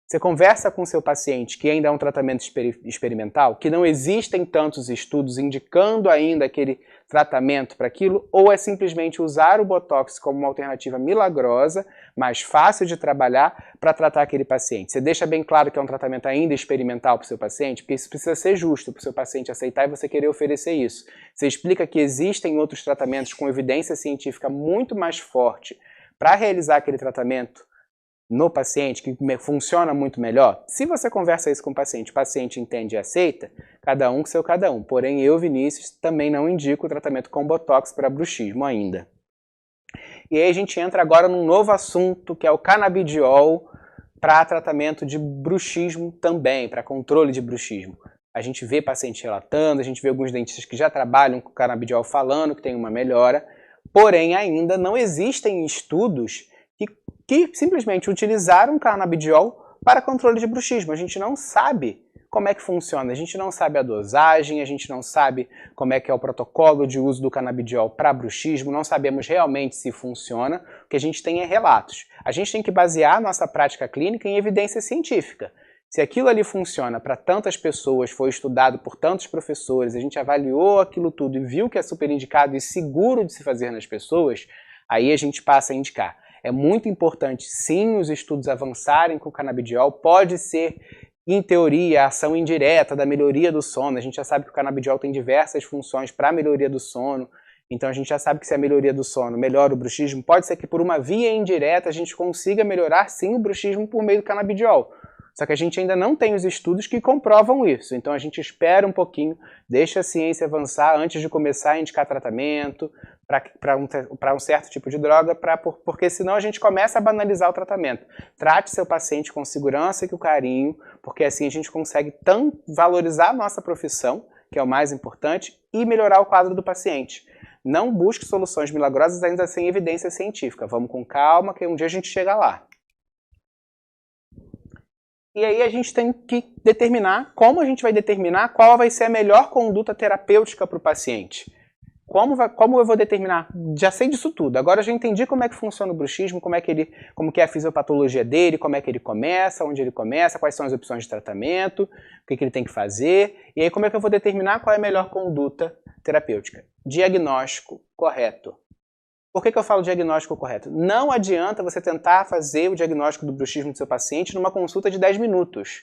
Você conversa com o seu paciente que ainda é um tratamento experimental, que não existem tantos estudos indicando ainda aquele tratamento para aquilo, ou é simplesmente usar o Botox como uma alternativa milagrosa, mais fácil de trabalhar para tratar aquele paciente. Você deixa bem claro que é um tratamento ainda experimental para o seu paciente, porque isso precisa ser justo para o seu paciente aceitar e você querer oferecer isso. Você explica que existem outros tratamentos com evidência científica muito mais forte para realizar aquele tratamento no paciente, que funciona muito melhor. Se você conversa isso com o paciente entende e aceita, cada um com seu cada um. Porém, eu, Vinícius, também não indico o tratamento com Botox para bruxismo ainda. E aí a gente entra agora num novo assunto, que é o canabidiol para tratamento de bruxismo também, para controle de bruxismo. A gente vê pacientes relatando, a gente vê alguns dentistas que já trabalham com canabidiol falando que tem uma melhora, porém ainda não existem estudos que simplesmente utilizaram canabidiol para controle de bruxismo. A gente não sabe como é que funciona, a gente não sabe a dosagem, a gente não sabe como é que é o protocolo de uso do canabidiol para bruxismo, não sabemos realmente se funciona, o que a gente tem é relatos. A gente tem que basear a nossa prática clínica em evidência científica. Se aquilo ali funciona para tantas pessoas, foi estudado por tantos professores, a gente avaliou aquilo tudo e viu que é super indicado e seguro de se fazer nas pessoas, aí a gente passa a indicar. É muito importante, sim, os estudos avançarem com o canabidiol. Pode ser, em teoria, a ação indireta da melhoria do sono. A gente já sabe que o canabidiol tem diversas funções para a melhoria do sono. Então a gente já sabe que se a melhoria do sono melhora o bruxismo, pode ser que por uma via indireta a gente consiga melhorar, sim, o bruxismo por meio do canabidiol. Só que a gente ainda não tem os estudos que comprovam isso. Então a gente espera um pouquinho, deixa a ciência avançar antes de começar a indicar tratamento para um certo tipo de droga, porque senão a gente começa a banalizar o tratamento. Trate seu paciente com segurança e com carinho, porque assim a gente consegue tanto valorizar a nossa profissão, que é o mais importante, e melhorar o quadro do paciente. Não busque soluções milagrosas ainda sem evidência científica. Vamos com calma, que um dia a gente chega lá. E aí a gente tem que determinar como a gente vai determinar qual vai ser a melhor conduta terapêutica para o paciente. Como eu vou determinar? Já sei disso tudo. Agora eu já entendi como é que funciona o bruxismo, como que é a fisiopatologia dele, como é que ele começa, onde ele começa, quais são as opções de tratamento, o que ele tem que fazer. E aí como é que eu vou determinar qual é a melhor conduta terapêutica? Diagnóstico correto. Por que eu falo diagnóstico correto? Não adianta você tentar fazer o diagnóstico do bruxismo do seu paciente numa consulta de 10 minutos.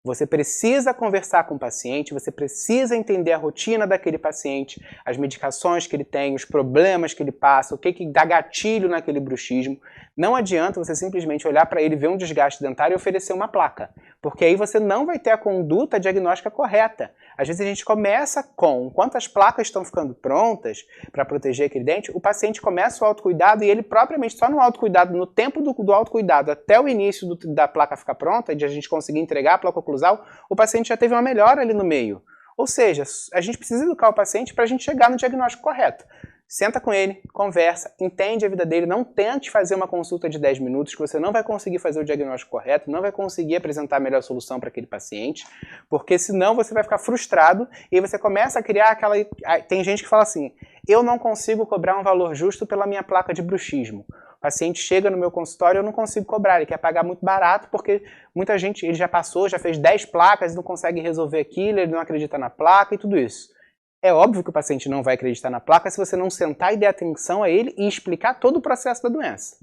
Você precisa conversar com o paciente, você precisa entender a rotina daquele paciente, as medicações que ele tem, os problemas que ele passa, o que dá gatilho naquele bruxismo. Não adianta você simplesmente olhar para ele, ver um desgaste dentário e oferecer uma placa, porque aí você não vai ter a conduta diagnóstica correta. Às vezes a gente começa com, enquanto as placas estão ficando prontas para proteger aquele dente, o paciente começa o autocuidado e ele propriamente só no autocuidado, no tempo do autocuidado até o início da placa ficar pronta, de a gente conseguir entregar a placa oclusal, o paciente já teve uma melhora ali no meio. Ou seja, a gente precisa educar o paciente para a gente chegar no diagnóstico correto. Senta com ele, conversa, entende a vida dele, não tente fazer uma consulta de 10 minutos, que você não vai conseguir fazer o diagnóstico correto, não vai conseguir apresentar a melhor solução para aquele paciente, porque senão você vai ficar frustrado e aí você começa a criar aquela... Tem gente que fala assim, eu não consigo cobrar um valor justo pela minha placa de bruxismo. O paciente chega no meu consultório e eu não consigo cobrar, ele quer pagar muito barato porque muita gente, ele já passou, já fez 10 placas e não consegue resolver aquilo, ele não acredita na placa e tudo isso. É óbvio que o paciente não vai acreditar na placa se você não sentar e der atenção a ele e explicar todo o processo da doença.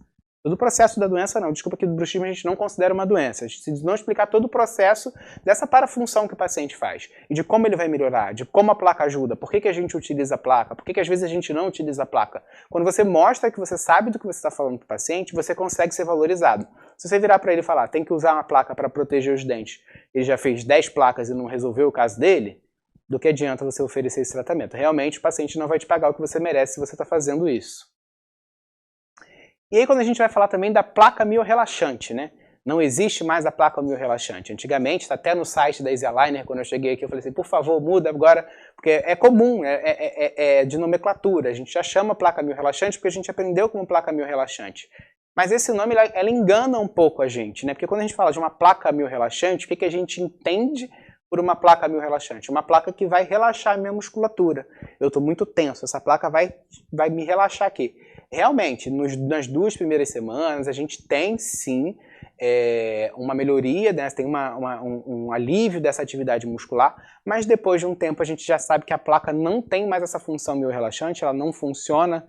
Todo o processo da doença não, desculpa que do bruxismo a gente não considera uma doença. Se não explicar todo o processo dessa parafunção que o paciente faz, e de como ele vai melhorar, de como a placa ajuda, por que a gente utiliza a placa, por que às vezes a gente não utiliza a placa. Quando você mostra que você sabe do que você está falando para o paciente, você consegue ser valorizado. Se você virar para ele e falar, tem que usar uma placa para proteger os dentes, ele já fez 10 placas e não resolveu o caso dele, do que adianta você oferecer esse tratamento. Realmente o paciente não vai te pagar o que você merece se você está fazendo isso. E aí quando a gente vai falar também da placa miorrelaxante, né? Não existe mais a placa miorrelaxante. Antigamente, está até no site da Easy Aligner, quando eu cheguei aqui, eu falei assim, por favor, muda agora, porque é comum, é de nomenclatura. A gente já chama placa miorrelaxante porque a gente aprendeu como placa miorrelaxante. Mas esse nome, ela engana um pouco a gente, né? Porque quando a gente fala de uma placa miorrelaxante, o que a gente entende por uma placa miorrelaxante? Uma placa que vai relaxar a minha musculatura. Eu estou muito tenso, essa placa vai me relaxar aqui. Realmente, nas 2 primeiras semanas, a gente tem sim uma melhoria, né? Tem um alívio dessa atividade muscular, mas depois de um tempo a gente já sabe que a placa não tem mais essa função miorrelaxante, ela não funciona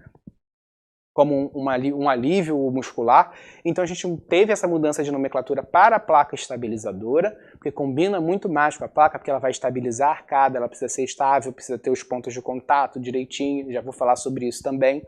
como um alívio muscular. Então a gente teve essa mudança de nomenclatura para a placa estabilizadora, porque combina muito mais com a placa, porque ela vai estabilizar a arcada, ela precisa ser estável, precisa ter os pontos de contato direitinho, já vou falar sobre isso também.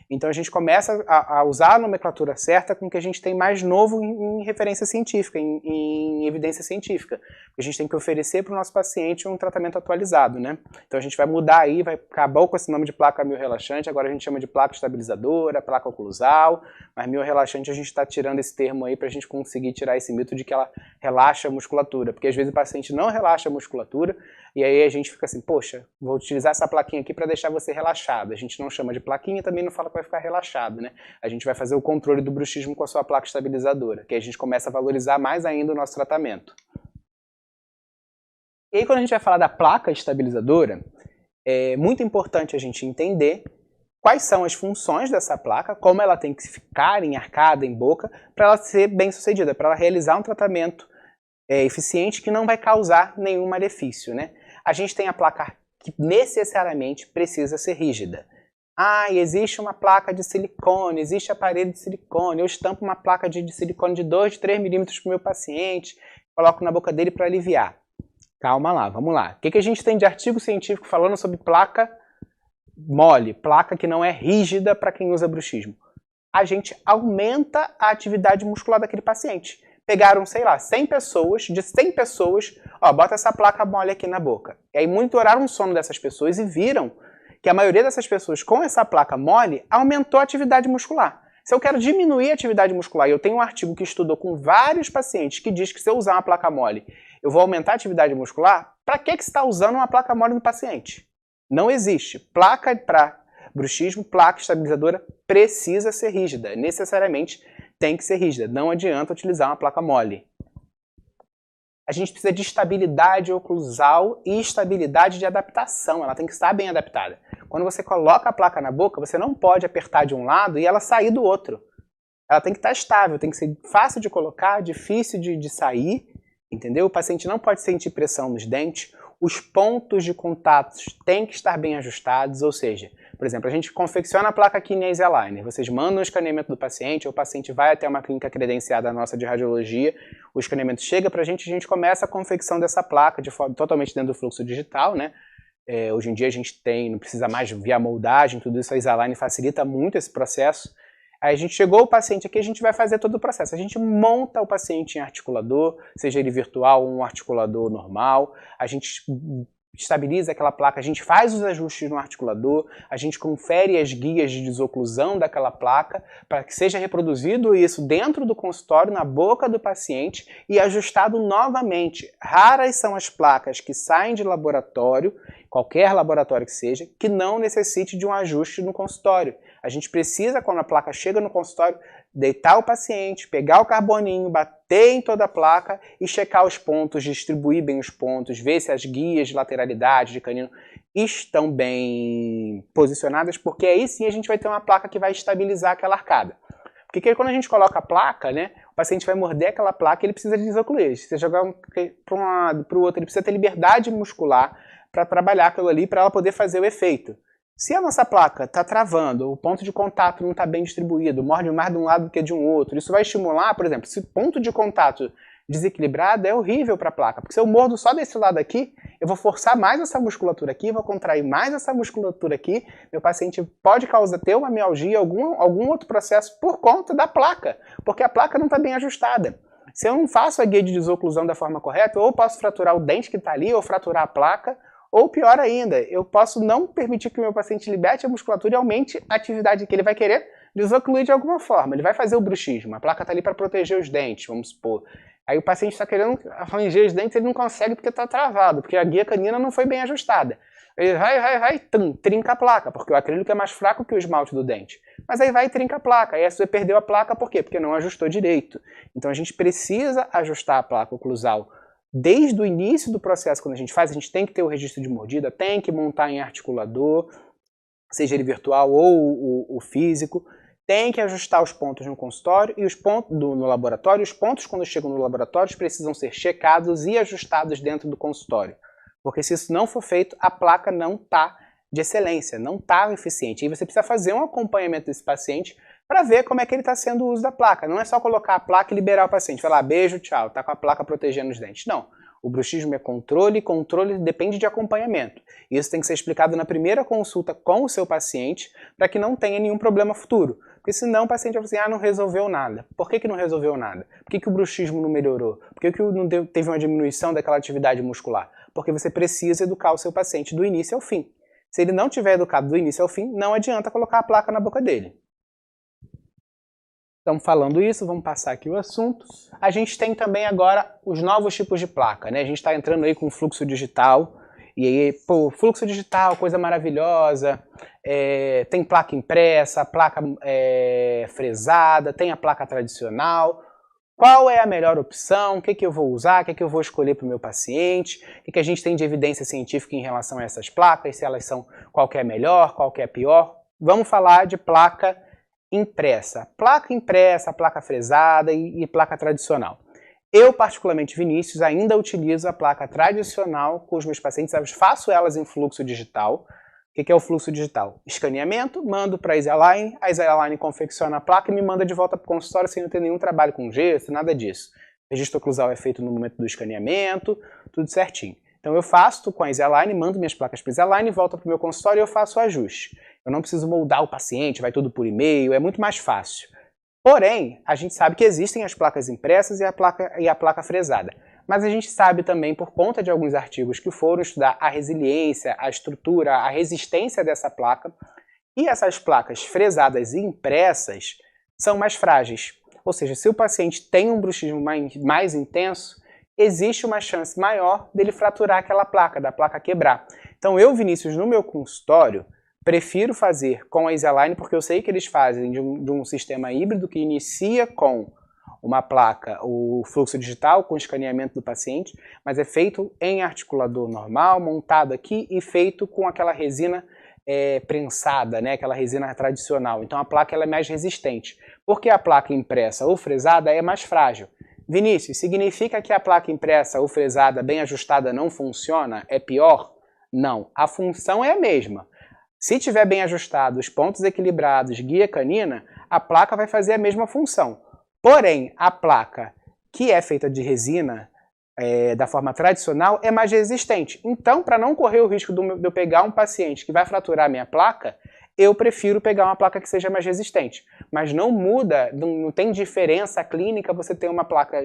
Então a gente começa a usar a nomenclatura certa com o que a gente tem mais novo em referência científica, em evidência científica. A gente tem que oferecer para o nosso paciente um tratamento atualizado, né? Então a gente vai mudar aí, vai acabar com esse nome de placa miorrelaxante, agora a gente chama de placa estabilizadora, placa oclusal, mas miorrelaxante a gente está tirando esse termo aí para a gente conseguir tirar esse mito de que ela relaxa a musculatura, porque às vezes o paciente não relaxa a musculatura e aí a gente fica assim, poxa, vou utilizar essa plaquinha aqui para deixar você relaxado. A gente não chama de plaquinha e também não fala que vai ficar relaxado, né? A gente vai fazer o controle do bruxismo com a sua placa estabilizadora, que aí a gente começa a valorizar mais ainda o nosso tratamento. E aí quando a gente vai falar da placa estabilizadora, é muito importante a gente entender quais são as funções dessa placa, como ela tem que ficar em arcada, em boca, para ela ser bem sucedida, para ela realizar um tratamento eficiente que não vai causar nenhum malefício, né? A gente tem a placa que necessariamente precisa ser rígida. Ah, existe uma placa de silicone, existe aparelho de silicone, eu estampo uma placa de silicone de 2, 3 milímetros para o meu paciente, coloco na boca dele para aliviar. Calma lá, vamos lá. O que a gente tem de artigo científico falando sobre placa mole, placa que não é rígida para quem usa bruxismo? A gente aumenta a atividade muscular daquele paciente. Pegaram, sei lá, 100 pessoas, de 100 pessoas, ó, bota essa placa mole aqui na boca. E aí monitoraram o sono dessas pessoas e viram que a maioria dessas pessoas com essa placa mole aumentou a atividade muscular. Se eu quero diminuir a atividade muscular, e eu tenho um artigo que estudou com vários pacientes que diz que se eu usar uma placa mole, eu vou aumentar a atividade muscular, para que você está usando uma placa mole no paciente? Não existe. Placa para bruxismo, placa estabilizadora precisa ser rígida, necessariamente tem que ser rígida, não adianta utilizar uma placa mole. A gente precisa de estabilidade oclusal e estabilidade de adaptação, ela tem que estar bem adaptada. Quando você coloca a placa na boca, você não pode apertar de um lado e ela sair do outro. Ela tem que estar estável, tem que ser fácil de colocar, difícil de sair, entendeu? O paciente não pode sentir pressão nos dentes, os pontos de contato têm que estar bem ajustados, ou seja, Por exemplo, a gente confecciona a placa Kinase Aligner, vocês mandam o escaneamento do paciente, ou o paciente vai até uma clínica credenciada nossa de radiologia, o escaneamento chega para a gente começa a confecção dessa placa de forma totalmente dentro do fluxo digital, né? Hoje em dia a gente não precisa mais via moldagem, tudo isso, a Isalign facilita muito esse processo. Aí a gente chegou o paciente aqui, a gente vai fazer todo o processo. A gente monta o paciente em articulador, seja ele virtual ou um articulador normal, a gente estabiliza aquela placa, a gente faz os ajustes no articulador, a gente confere as guias de desoclusão daquela placa para que seja reproduzido isso dentro do consultório, na boca do paciente e ajustado novamente. Raras são as placas que saem de laboratório, qualquer laboratório que seja, que não necessite de um ajuste no consultório. A gente precisa, quando a placa chega no consultório, deitar o paciente, pegar o carboninho, bater em toda a placa e checar os pontos, distribuir bem os pontos, ver se as guias de lateralidade, de canino, estão bem posicionadas, porque aí sim a gente vai ter uma placa que vai estabilizar aquela arcada. Porque quando a gente coloca a placa, né, o paciente vai morder aquela placa e ele precisa de desocluir. Se você jogar para um lado, para o outro, ele precisa ter liberdade muscular para trabalhar aquilo ali, para ela poder fazer o efeito. Se a nossa placa está travando, o ponto de contato não está bem distribuído, morde mais de um lado do que de um outro, isso vai estimular, por exemplo, se o ponto de contato desequilibrado é horrível para a placa, porque se eu mordo só desse lado aqui, eu vou forçar mais essa musculatura aqui, vou contrair mais essa musculatura aqui, meu paciente pode ter uma mialgia, algum outro processo por conta da placa, porque a placa não está bem ajustada. Se eu não faço a guia de desoclusão da forma correta, ou posso fraturar o dente que está ali, ou fraturar a placa, ou pior ainda, eu posso não permitir que o meu paciente liberte a musculatura e aumente a atividade que ele vai querer desocluir de alguma forma. Ele vai fazer o bruxismo, a placa está ali para proteger os dentes, vamos supor. Aí o paciente está querendo ranger os dentes, ele não consegue porque está travado, porque a guia canina não foi bem ajustada. Ele vai, trinca a placa, porque o acrílico é mais fraco que o esmalte do dente. Mas aí vai e trinca a placa, aí você perdeu a placa por quê? Porque não ajustou direito. Então a gente precisa ajustar a placa oclusal desde o início do processo, quando a gente tem que ter o registro de mordida, tem que montar em articulador, seja ele virtual ou o físico, tem que ajustar os pontos no consultório e os pontos no laboratório. Os pontos, quando chegam no laboratório, precisam ser checados e ajustados dentro do consultório. Porque se isso não for feito, a placa não está de excelência, não está eficiente. E você precisa fazer um acompanhamento desse paciente para ver como é que ele está sendo o uso da placa. Não é só colocar a placa e liberar o paciente. Falar, beijo, tchau, está com a placa protegendo os dentes. Não. O bruxismo é controle, e controle depende de acompanhamento. E isso tem que ser explicado na primeira consulta com o seu paciente para que não tenha nenhum problema futuro. Porque senão o paciente vai falar assim, não resolveu nada. Por que não resolveu nada? Por que o bruxismo não melhorou? Por que não teve uma diminuição daquela atividade muscular? Porque você precisa educar o seu paciente do início ao fim. Se ele não tiver educado do início ao fim, não adianta colocar a placa na boca dele. Estamos falando isso, vamos passar aqui o assunto. A gente tem também agora os novos tipos de placa, né? A gente está entrando aí com fluxo digital, e aí, pô, fluxo digital, coisa maravilhosa, tem placa impressa, placa fresada, tem a placa tradicional. Qual é a melhor opção? O que eu vou usar? O que eu vou escolher para o meu paciente? O que a gente tem de evidência científica em relação a essas placas? Se elas são, qual que é melhor, qual que é pior? Vamos falar de placa impressa, placa fresada e placa tradicional. Eu, particularmente, Vinícius, ainda utilizo a placa tradicional com os meus pacientes, faço elas em fluxo digital. O que é o fluxo digital? Escaneamento, mando para a Isalign confecciona a placa e me manda de volta para o consultório sem eu ter nenhum trabalho com gesso, nada disso. O registro oclusal é feito no momento do escaneamento, tudo certinho. Então eu faço com a Isalign, mando minhas placas para a Isalign, volto para o meu consultório e eu faço o ajuste. Eu não preciso moldar o paciente, vai tudo por e-mail, é muito mais fácil. Porém, a gente sabe que existem as placas impressas e a placa fresada. Mas a gente sabe também, por conta de alguns artigos que foram estudar a resiliência, a estrutura, a resistência dessa placa, e essas placas fresadas e impressas são mais frágeis. Ou seja, se o paciente tem um bruxismo mais intenso, existe uma chance maior dele fraturar aquela placa, da placa quebrar. Então eu, Vinícius, no meu consultório, prefiro fazer com a Isalign, porque eu sei que eles fazem de um sistema híbrido que inicia com uma placa, o fluxo digital com escaneamento do paciente, mas é feito em articulador normal, montado aqui e feito com aquela resina prensada, né, aquela resina tradicional. Então a placa ela é mais resistente, porque a placa impressa ou fresada é mais frágil. Vinícius, significa que a placa impressa ou fresada bem ajustada não funciona? É pior? Não, a função é a mesma. Se tiver bem ajustado, os pontos equilibrados, guia canina, a placa vai fazer a mesma função. Porém, a placa que é feita de resina, da forma tradicional, é mais resistente. Então, para não correr o risco de eu pegar um paciente que vai fraturar a minha placa, eu prefiro pegar uma placa que seja mais resistente. Mas não muda, não tem diferença clínica você ter uma placa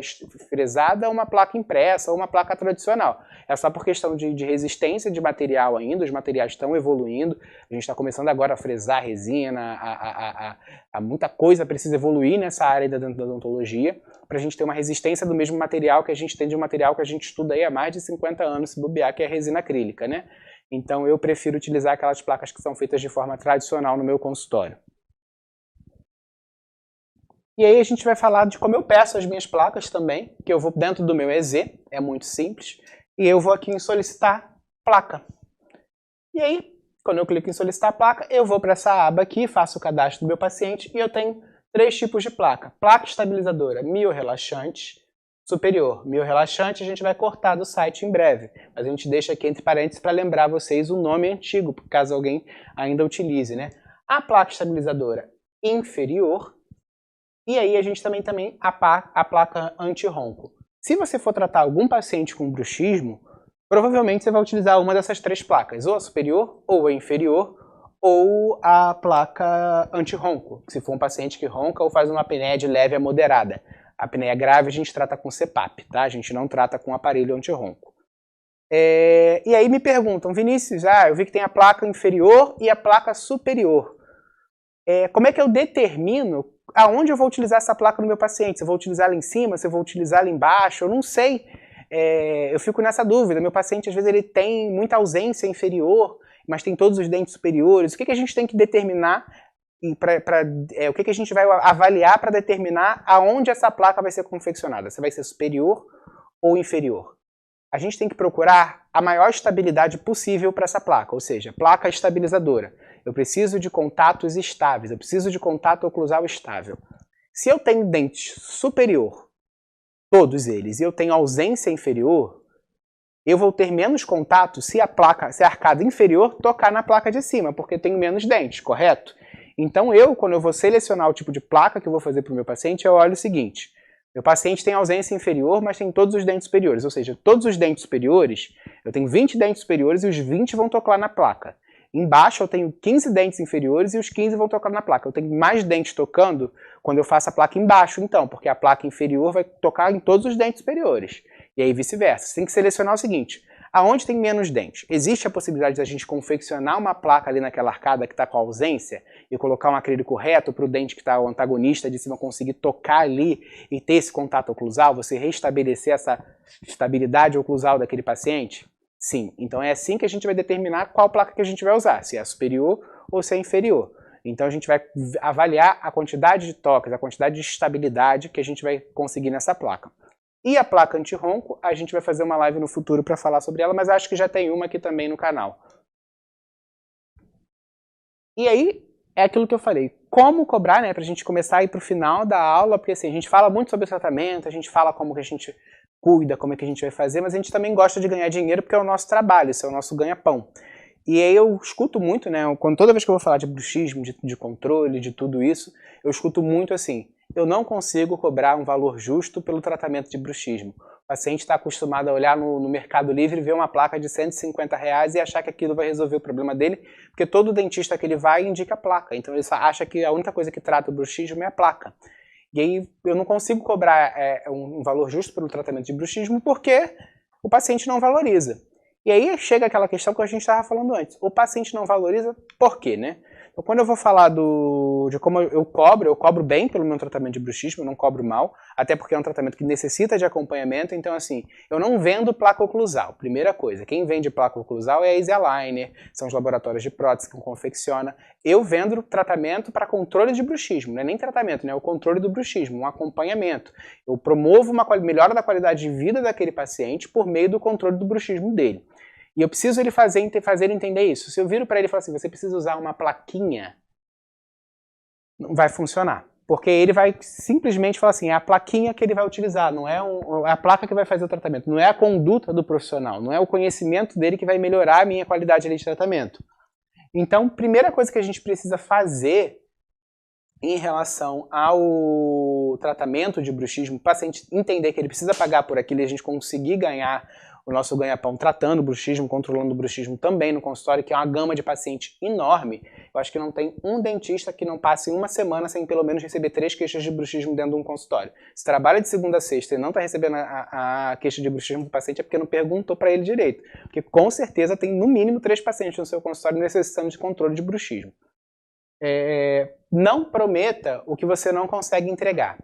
fresada ou uma placa impressa ou uma placa tradicional. É só por questão de resistência de material ainda, os materiais estão evoluindo, a gente está começando agora a fresar resina, muita coisa precisa evoluir nessa área da odontologia para a gente ter uma resistência do mesmo material que a gente tem de um material que a gente estuda aí há mais de 50 anos, se bobear, que é a resina acrílica, né? Então eu prefiro utilizar aquelas placas que são feitas de forma tradicional no meu consultório. E aí a gente vai falar de como eu peço as minhas placas também, que eu vou dentro do meu EZ, é muito simples, e eu vou aqui em solicitar placa. E aí, quando eu clico em solicitar placa, eu vou para essa aba aqui, faço o cadastro do meu paciente e eu tenho 3 tipos de placa. Placa estabilizadora miorrelaxante, superior. Miorrelaxante a gente vai cortar do site em breve, mas a gente deixa aqui entre parênteses para lembrar vocês o nome antigo, caso alguém ainda utilize, né? A placa estabilizadora inferior, e aí a gente também a placa anti-ronco. Se você for tratar algum paciente com bruxismo, provavelmente você vai utilizar uma dessas 3 placas, ou a superior, ou a inferior, ou a placa anti-ronco, se for um paciente que ronca ou faz uma apneia de leve a moderada. A apneia grave a gente trata com CPAP, tá? A gente não trata com aparelho anti-ronco. E aí me perguntam, Vinícius, eu vi que tem a placa inferior e a placa superior. Como é que eu determino aonde eu vou utilizar essa placa no meu paciente? Se eu vou utilizar ela em cima, se eu vou utilizar ela embaixo, eu não sei. Eu fico nessa dúvida. Meu paciente, às vezes, ele tem muita ausência inferior, mas tem todos os dentes superiores. O que a gente tem que determinar? O que a gente vai avaliar para determinar aonde essa placa vai ser confeccionada? Se vai ser superior ou inferior? A gente tem que procurar a maior estabilidade possível para essa placa, ou seja, placa estabilizadora. Eu preciso de contatos estáveis, eu preciso de contato oclusal estável. Se eu tenho dente superior, todos eles, e eu tenho ausência inferior, eu vou ter menos contato se a arcada inferior tocar na placa de cima, porque eu tenho menos dentes, correto? Então quando eu vou selecionar o tipo de placa que eu vou fazer para o meu paciente, eu olho o seguinte: meu paciente tem ausência inferior, mas tem todos os dentes superiores, ou seja, todos os dentes superiores, eu tenho 20 dentes superiores e os 20 vão tocar na placa. Embaixo eu tenho 15 dentes inferiores e os 15 vão tocar na placa. Eu tenho mais dentes tocando quando eu faço a placa embaixo, então, porque a placa inferior vai tocar em todos os dentes superiores. E aí vice-versa. Você tem que selecionar o seguinte: aonde tem menos dentes? Existe a possibilidade de a gente confeccionar uma placa ali naquela arcada que está com ausência e colocar um acrílico reto para o dente que está o antagonista de cima conseguir tocar ali e ter esse contato oclusal, você restabelecer essa estabilidade oclusal daquele paciente? Sim. Então é assim que a gente vai determinar qual placa que a gente vai usar, se é a superior ou se é a inferior. Então a gente vai avaliar a quantidade de toques, a quantidade de estabilidade que a gente vai conseguir nessa placa. E a placa anti-ronco, a gente vai fazer uma live no futuro para falar sobre ela, mas acho que já tem uma aqui também no canal. E aí, é aquilo que eu falei, como cobrar, né, para a gente começar a ir para o final da aula, porque assim, a gente fala muito sobre o tratamento, a gente fala como que a gente cuida, como é que a gente vai fazer, mas a gente também gosta de ganhar dinheiro porque é o nosso trabalho, isso é o nosso ganha-pão. E aí eu escuto muito, né, toda vez que eu vou falar de bruxismo, de controle, de tudo isso, eu escuto muito assim: eu não consigo cobrar um valor justo pelo tratamento de bruxismo. O paciente está acostumado a olhar no Mercado Livre e ver uma placa de R$150 e achar que aquilo vai resolver o problema dele, porque todo dentista que ele vai indica a placa. Então ele acha que a única coisa que trata o bruxismo é a placa. E aí eu não consigo cobrar um valor justo pelo tratamento de bruxismo porque o paciente não valoriza. E aí chega aquela questão que a gente estava falando antes. O paciente não valoriza por quê, né? Então, quando eu vou falar de como eu cobro bem pelo meu tratamento de bruxismo, eu não cobro mal, até porque é um tratamento que necessita de acompanhamento, então assim, eu não vendo placa oclusal, primeira coisa. Quem vende placa oclusal é a Easy Aligner, são os laboratórios de prótese que confecciona. Eu vendo tratamento para controle de bruxismo, não é nem tratamento, né? É o controle do bruxismo, um acompanhamento. Eu promovo uma melhora da qualidade de vida daquele paciente por meio do controle do bruxismo dele. E eu preciso ele fazer ele entender isso. Se eu viro para ele e falo assim, você precisa usar uma plaquinha, não vai funcionar. Porque ele vai simplesmente falar assim, é a plaquinha que ele vai utilizar, não é a placa que vai fazer o tratamento, não é a conduta do profissional, não é o conhecimento dele que vai melhorar a minha qualidade de tratamento. Então, primeira coisa que a gente precisa fazer em relação ao tratamento de bruxismo, o paciente entender que ele precisa pagar por aquilo e a gente conseguir ganhar o nosso ganha-pão tratando o bruxismo, controlando o bruxismo também no consultório, que é uma gama de paciente enorme. Eu acho que não tem um dentista que não passe uma semana sem pelo menos receber 3 queixas de bruxismo dentro de um consultório. Se trabalha de segunda a sexta e não está recebendo a queixa de bruxismo do paciente é porque não perguntou para ele direito. Porque com certeza tem no mínimo 3 pacientes no seu consultório necessitando de controle de bruxismo. Não prometa o que você não consegue entregar.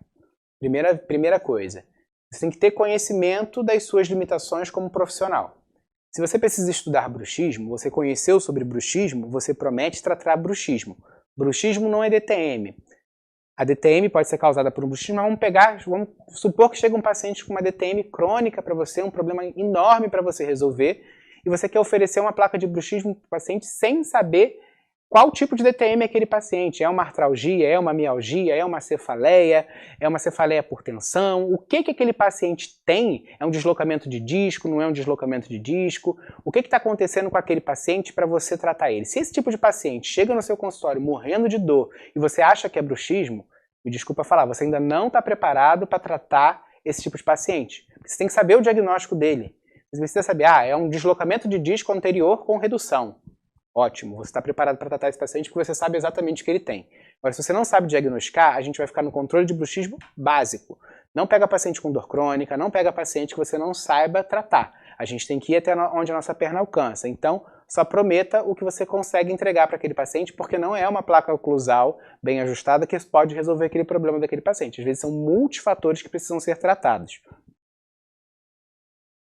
Primeira coisa. Você tem que ter conhecimento das suas limitações como profissional. Se você precisa estudar bruxismo, você conheceu sobre bruxismo, você promete tratar bruxismo. Bruxismo não é DTM. A DTM pode ser causada por um bruxismo, mas vamos supor que chega um paciente com uma DTM crônica para você, um problema enorme para você resolver, e você quer oferecer uma placa de bruxismo para o paciente sem saber qual tipo de DTM é aquele paciente. É uma artralgia, é uma mialgia, é uma cefaleia por tensão? O que aquele paciente tem? É um deslocamento de disco, não é um deslocamento de disco? O que está acontecendo com aquele paciente para você tratar ele? Se esse tipo de paciente chega no seu consultório morrendo de dor e você acha que é bruxismo, me desculpa falar, você ainda não está preparado para tratar esse tipo de paciente. Você tem que saber o diagnóstico dele. Você precisa saber, é um deslocamento de disco anterior com redução. Ótimo, você está preparado para tratar esse paciente porque você sabe exatamente o que ele tem. Agora, se você não sabe diagnosticar, a gente vai ficar no controle de bruxismo básico. Não pega paciente com dor crônica, não pega paciente que você não saiba tratar. A gente tem que ir até onde a nossa perna alcança. Então, só prometa o que você consegue entregar para aquele paciente, porque não é uma placa oclusal bem ajustada que pode resolver aquele problema daquele paciente. Às vezes são multifatores que precisam ser tratados.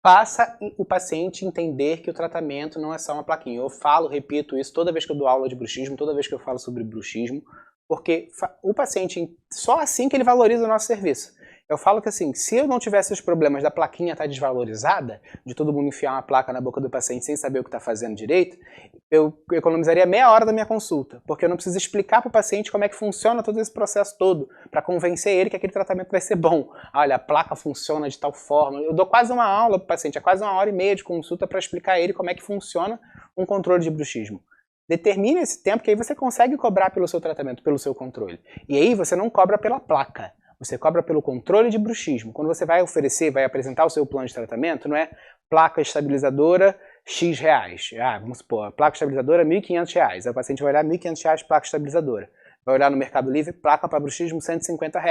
Faça o paciente entender que o tratamento não é só uma plaquinha. Eu repito isso toda vez que eu dou aula de bruxismo, toda vez que eu falo sobre bruxismo, porque o paciente, só assim que ele valoriza o nosso serviço. Eu falo que assim, se eu não tivesse os problemas da plaquinha estar desvalorizada, de todo mundo enfiar uma placa na boca do paciente sem saber o que está fazendo direito, eu economizaria meia hora da minha consulta, porque eu não preciso explicar para o paciente como é que funciona todo esse processo todo, para convencer ele que aquele tratamento vai ser bom. Olha, a placa funciona de tal forma. Eu dou quase uma aula para o paciente, é quase 1h30 de consulta para explicar a ele como é que funciona um controle de bruxismo. Determine esse tempo que aí você consegue cobrar pelo seu tratamento, pelo seu controle. E aí você não cobra pela placa. Você cobra pelo controle de bruxismo. Quando você vai vai apresentar o seu plano de tratamento, não é placa estabilizadora X reais. Vamos supor, a placa estabilizadora é R$1.500. Aí o paciente vai olhar R$1.500 placa estabilizadora. Vai olhar no Mercado Livre, placa para bruxismo R$150.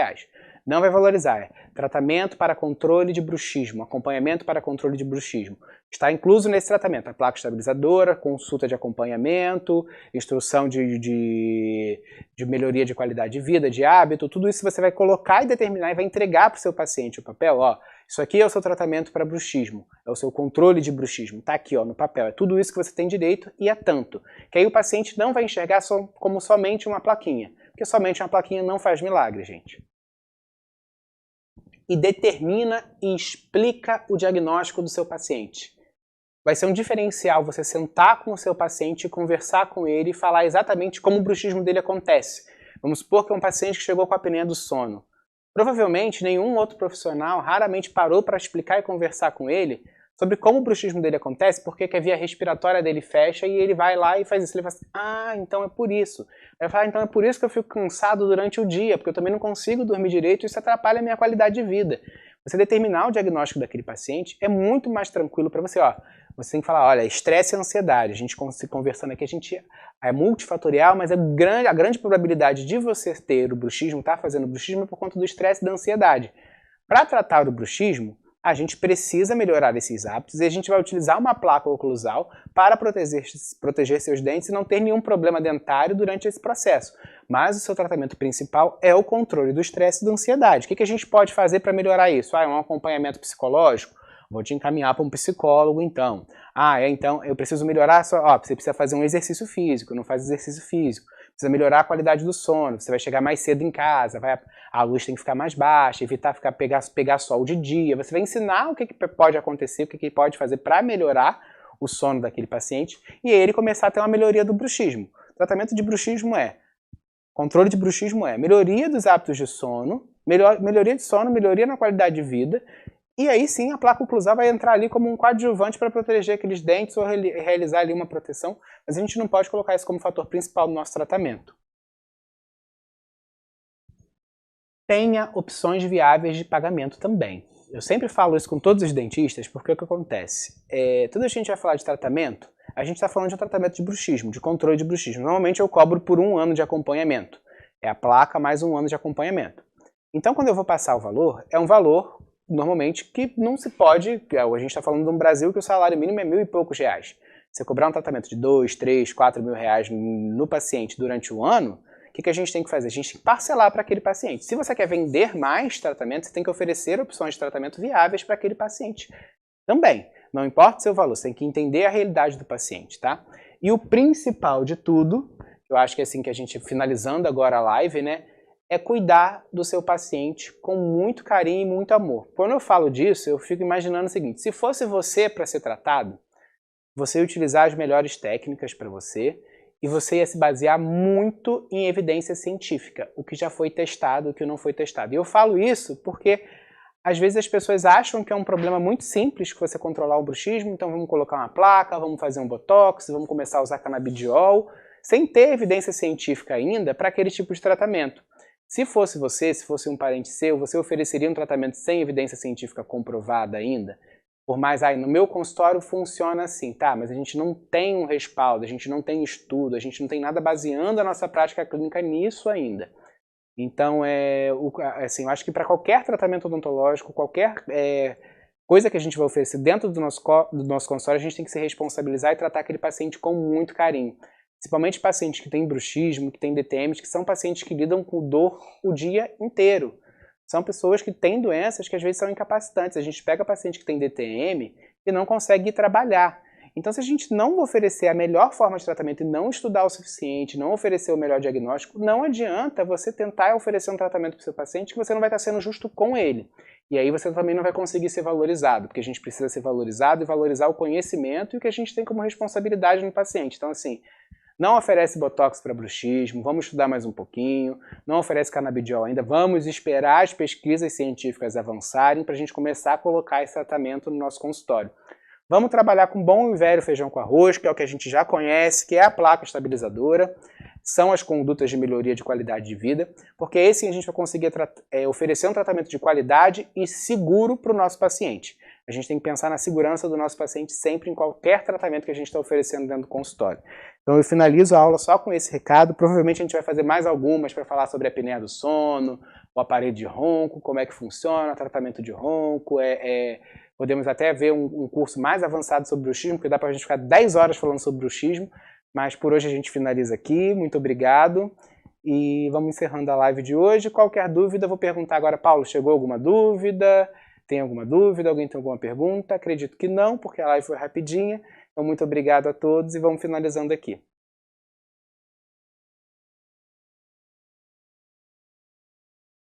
Não vai valorizar. É tratamento para controle de bruxismo, acompanhamento para controle de bruxismo. Está incluso nesse tratamento a placa estabilizadora, consulta de acompanhamento, instrução de melhoria de qualidade de vida, de hábito, tudo isso você vai colocar e determinar e vai entregar para o seu paciente o papel, isso aqui é o seu tratamento para bruxismo, é o seu controle de bruxismo, está aqui no papel, é tudo isso que você tem direito e é tanto. Que aí o paciente não vai enxergar como somente uma plaquinha, porque somente uma plaquinha não faz milagre, gente. E determina e explica o diagnóstico do seu paciente. Vai ser um diferencial você sentar com o seu paciente, conversar com ele e falar exatamente como o bruxismo dele acontece. Vamos supor que é um paciente que chegou com a apneia do sono. Provavelmente nenhum outro profissional raramente parou para explicar e conversar com ele sobre como o bruxismo dele acontece, porque que a via respiratória dele fecha e ele vai lá e faz isso. Ele fala assim, então é por isso. Ele fala, então é por isso que eu fico cansado durante o dia, porque eu também não consigo dormir direito e isso atrapalha a minha qualidade de vida. Você determinar o diagnóstico daquele paciente é muito mais tranquilo para você, Você tem que falar, olha, estresse e ansiedade. A gente conversando aqui, é multifatorial, mas a grande probabilidade de você ter o bruxismo, estar fazendo o bruxismo é por conta do estresse e da ansiedade. Para tratar o bruxismo, a gente precisa melhorar esses hábitos e a gente vai utilizar uma placa oclusal para proteger seus dentes e não ter nenhum problema dentário durante esse processo. Mas o seu tratamento principal é o controle do estresse e da ansiedade. O que a gente pode fazer para melhorar isso? É um acompanhamento psicológico? Vou te encaminhar para um psicólogo, então. Então eu preciso melhorar você precisa fazer um exercício físico, não faz exercício físico. Precisa melhorar a qualidade do sono, você vai chegar mais cedo em casa, a luz tem que ficar mais baixa, evitar pegar sol de dia. Você vai ensinar o que pode acontecer, o que pode fazer para melhorar o sono daquele paciente e aí ele começar a ter uma melhoria do bruxismo. O tratamento de bruxismo controle de bruxismo melhoria dos hábitos de sono, melhoria de sono, melhoria na qualidade de vida, E aí sim a placa oclusal vai entrar ali como um coadjuvante para proteger aqueles dentes ou realizar ali uma proteção, mas a gente não pode colocar isso como fator principal do nosso tratamento. Tenha opções viáveis de pagamento também. Eu sempre falo isso com todos os dentistas, porque o que acontece? Toda vez que a gente vai falar de tratamento, a gente está falando de um tratamento de bruxismo, de controle de bruxismo. Normalmente eu cobro por 1 ano de acompanhamento. É a placa mais 1 ano de acompanhamento. Então quando eu vou passar o valor, é um valor normalmente que não se pode, a gente está falando de um Brasil que o salário mínimo é 1.000 e poucos reais. Você cobrar um tratamento de 2, 3, 4 mil reais no paciente durante o ano, o que a gente tem que fazer? A gente tem que parcelar para aquele paciente. Se você quer vender mais tratamento, você tem que oferecer opções de tratamento viáveis para aquele paciente também. Não importa o seu valor, você tem que entender a realidade do paciente, tá? E o principal de tudo, eu acho que é assim que a gente, finalizando agora a live, né, é cuidar do seu paciente com muito carinho e muito amor. Quando eu falo disso, eu fico imaginando o seguinte: se fosse você para ser tratado, você ia utilizar as melhores técnicas para você e você ia se basear muito em evidência científica, o que já foi testado, o que não foi testado. E eu falo isso porque às vezes as pessoas acham que é um problema muito simples que você controlar o bruxismo, então vamos colocar uma placa, vamos fazer um botox, vamos começar a usar canabidiol, sem ter evidência científica ainda para aquele tipo de tratamento. Se fosse você, se fosse um parente seu, você ofereceria um tratamento sem evidência científica comprovada ainda? Por mais, no meu consultório funciona assim, tá, mas a gente não tem um respaldo, a gente não tem estudo, a gente não tem nada baseando a nossa prática clínica nisso ainda. Então, assim, eu acho que para qualquer tratamento odontológico, qualquer coisa que a gente vai oferecer dentro do nosso consultório, a gente tem que se responsabilizar e tratar aquele paciente com muito carinho. Principalmente pacientes que têm bruxismo, que têm DTMs, que são pacientes que lidam com dor o dia inteiro. São pessoas que têm doenças que às vezes são incapacitantes. A gente pega paciente que tem DTM e não consegue ir trabalhar. Então, se a gente não oferecer a melhor forma de tratamento e não estudar o suficiente, não oferecer o melhor diagnóstico, não adianta você tentar oferecer um tratamento para o seu paciente que você não vai estar sendo justo com ele. E aí você também não vai conseguir ser valorizado, porque a gente precisa ser valorizado e valorizar o conhecimento e o que a gente tem como responsabilidade no paciente. Então, assim, não oferece botox para bruxismo, vamos estudar mais um pouquinho, não oferece canabidiol ainda, vamos esperar as pesquisas científicas avançarem para a gente começar a colocar esse tratamento no nosso consultório. Vamos trabalhar com bom e velho feijão com arroz, que é o que a gente já conhece, que é a placa estabilizadora, são as condutas de melhoria de qualidade de vida, porque aí sim a gente vai conseguir oferecer um tratamento de qualidade e seguro para o nosso paciente. A gente tem que pensar na segurança do nosso paciente sempre em qualquer tratamento que a gente está oferecendo dentro do consultório. Então eu finalizo a aula só com esse recado. Provavelmente a gente vai fazer mais algumas para falar sobre a apneia do sono, o aparelho de ronco, como é que funciona, o tratamento de ronco. Podemos até ver um curso mais avançado sobre bruxismo, porque dá para a gente ficar 10 horas falando sobre bruxismo. Mas por hoje a gente finaliza aqui. Muito obrigado. E vamos encerrando a live de hoje. Qualquer dúvida, vou perguntar agora. Paulo, chegou alguma dúvida? Tem alguma dúvida? Alguém tem alguma pergunta? Acredito que não, porque a live foi rapidinha. Então, muito obrigado a todos e vamos finalizando aqui.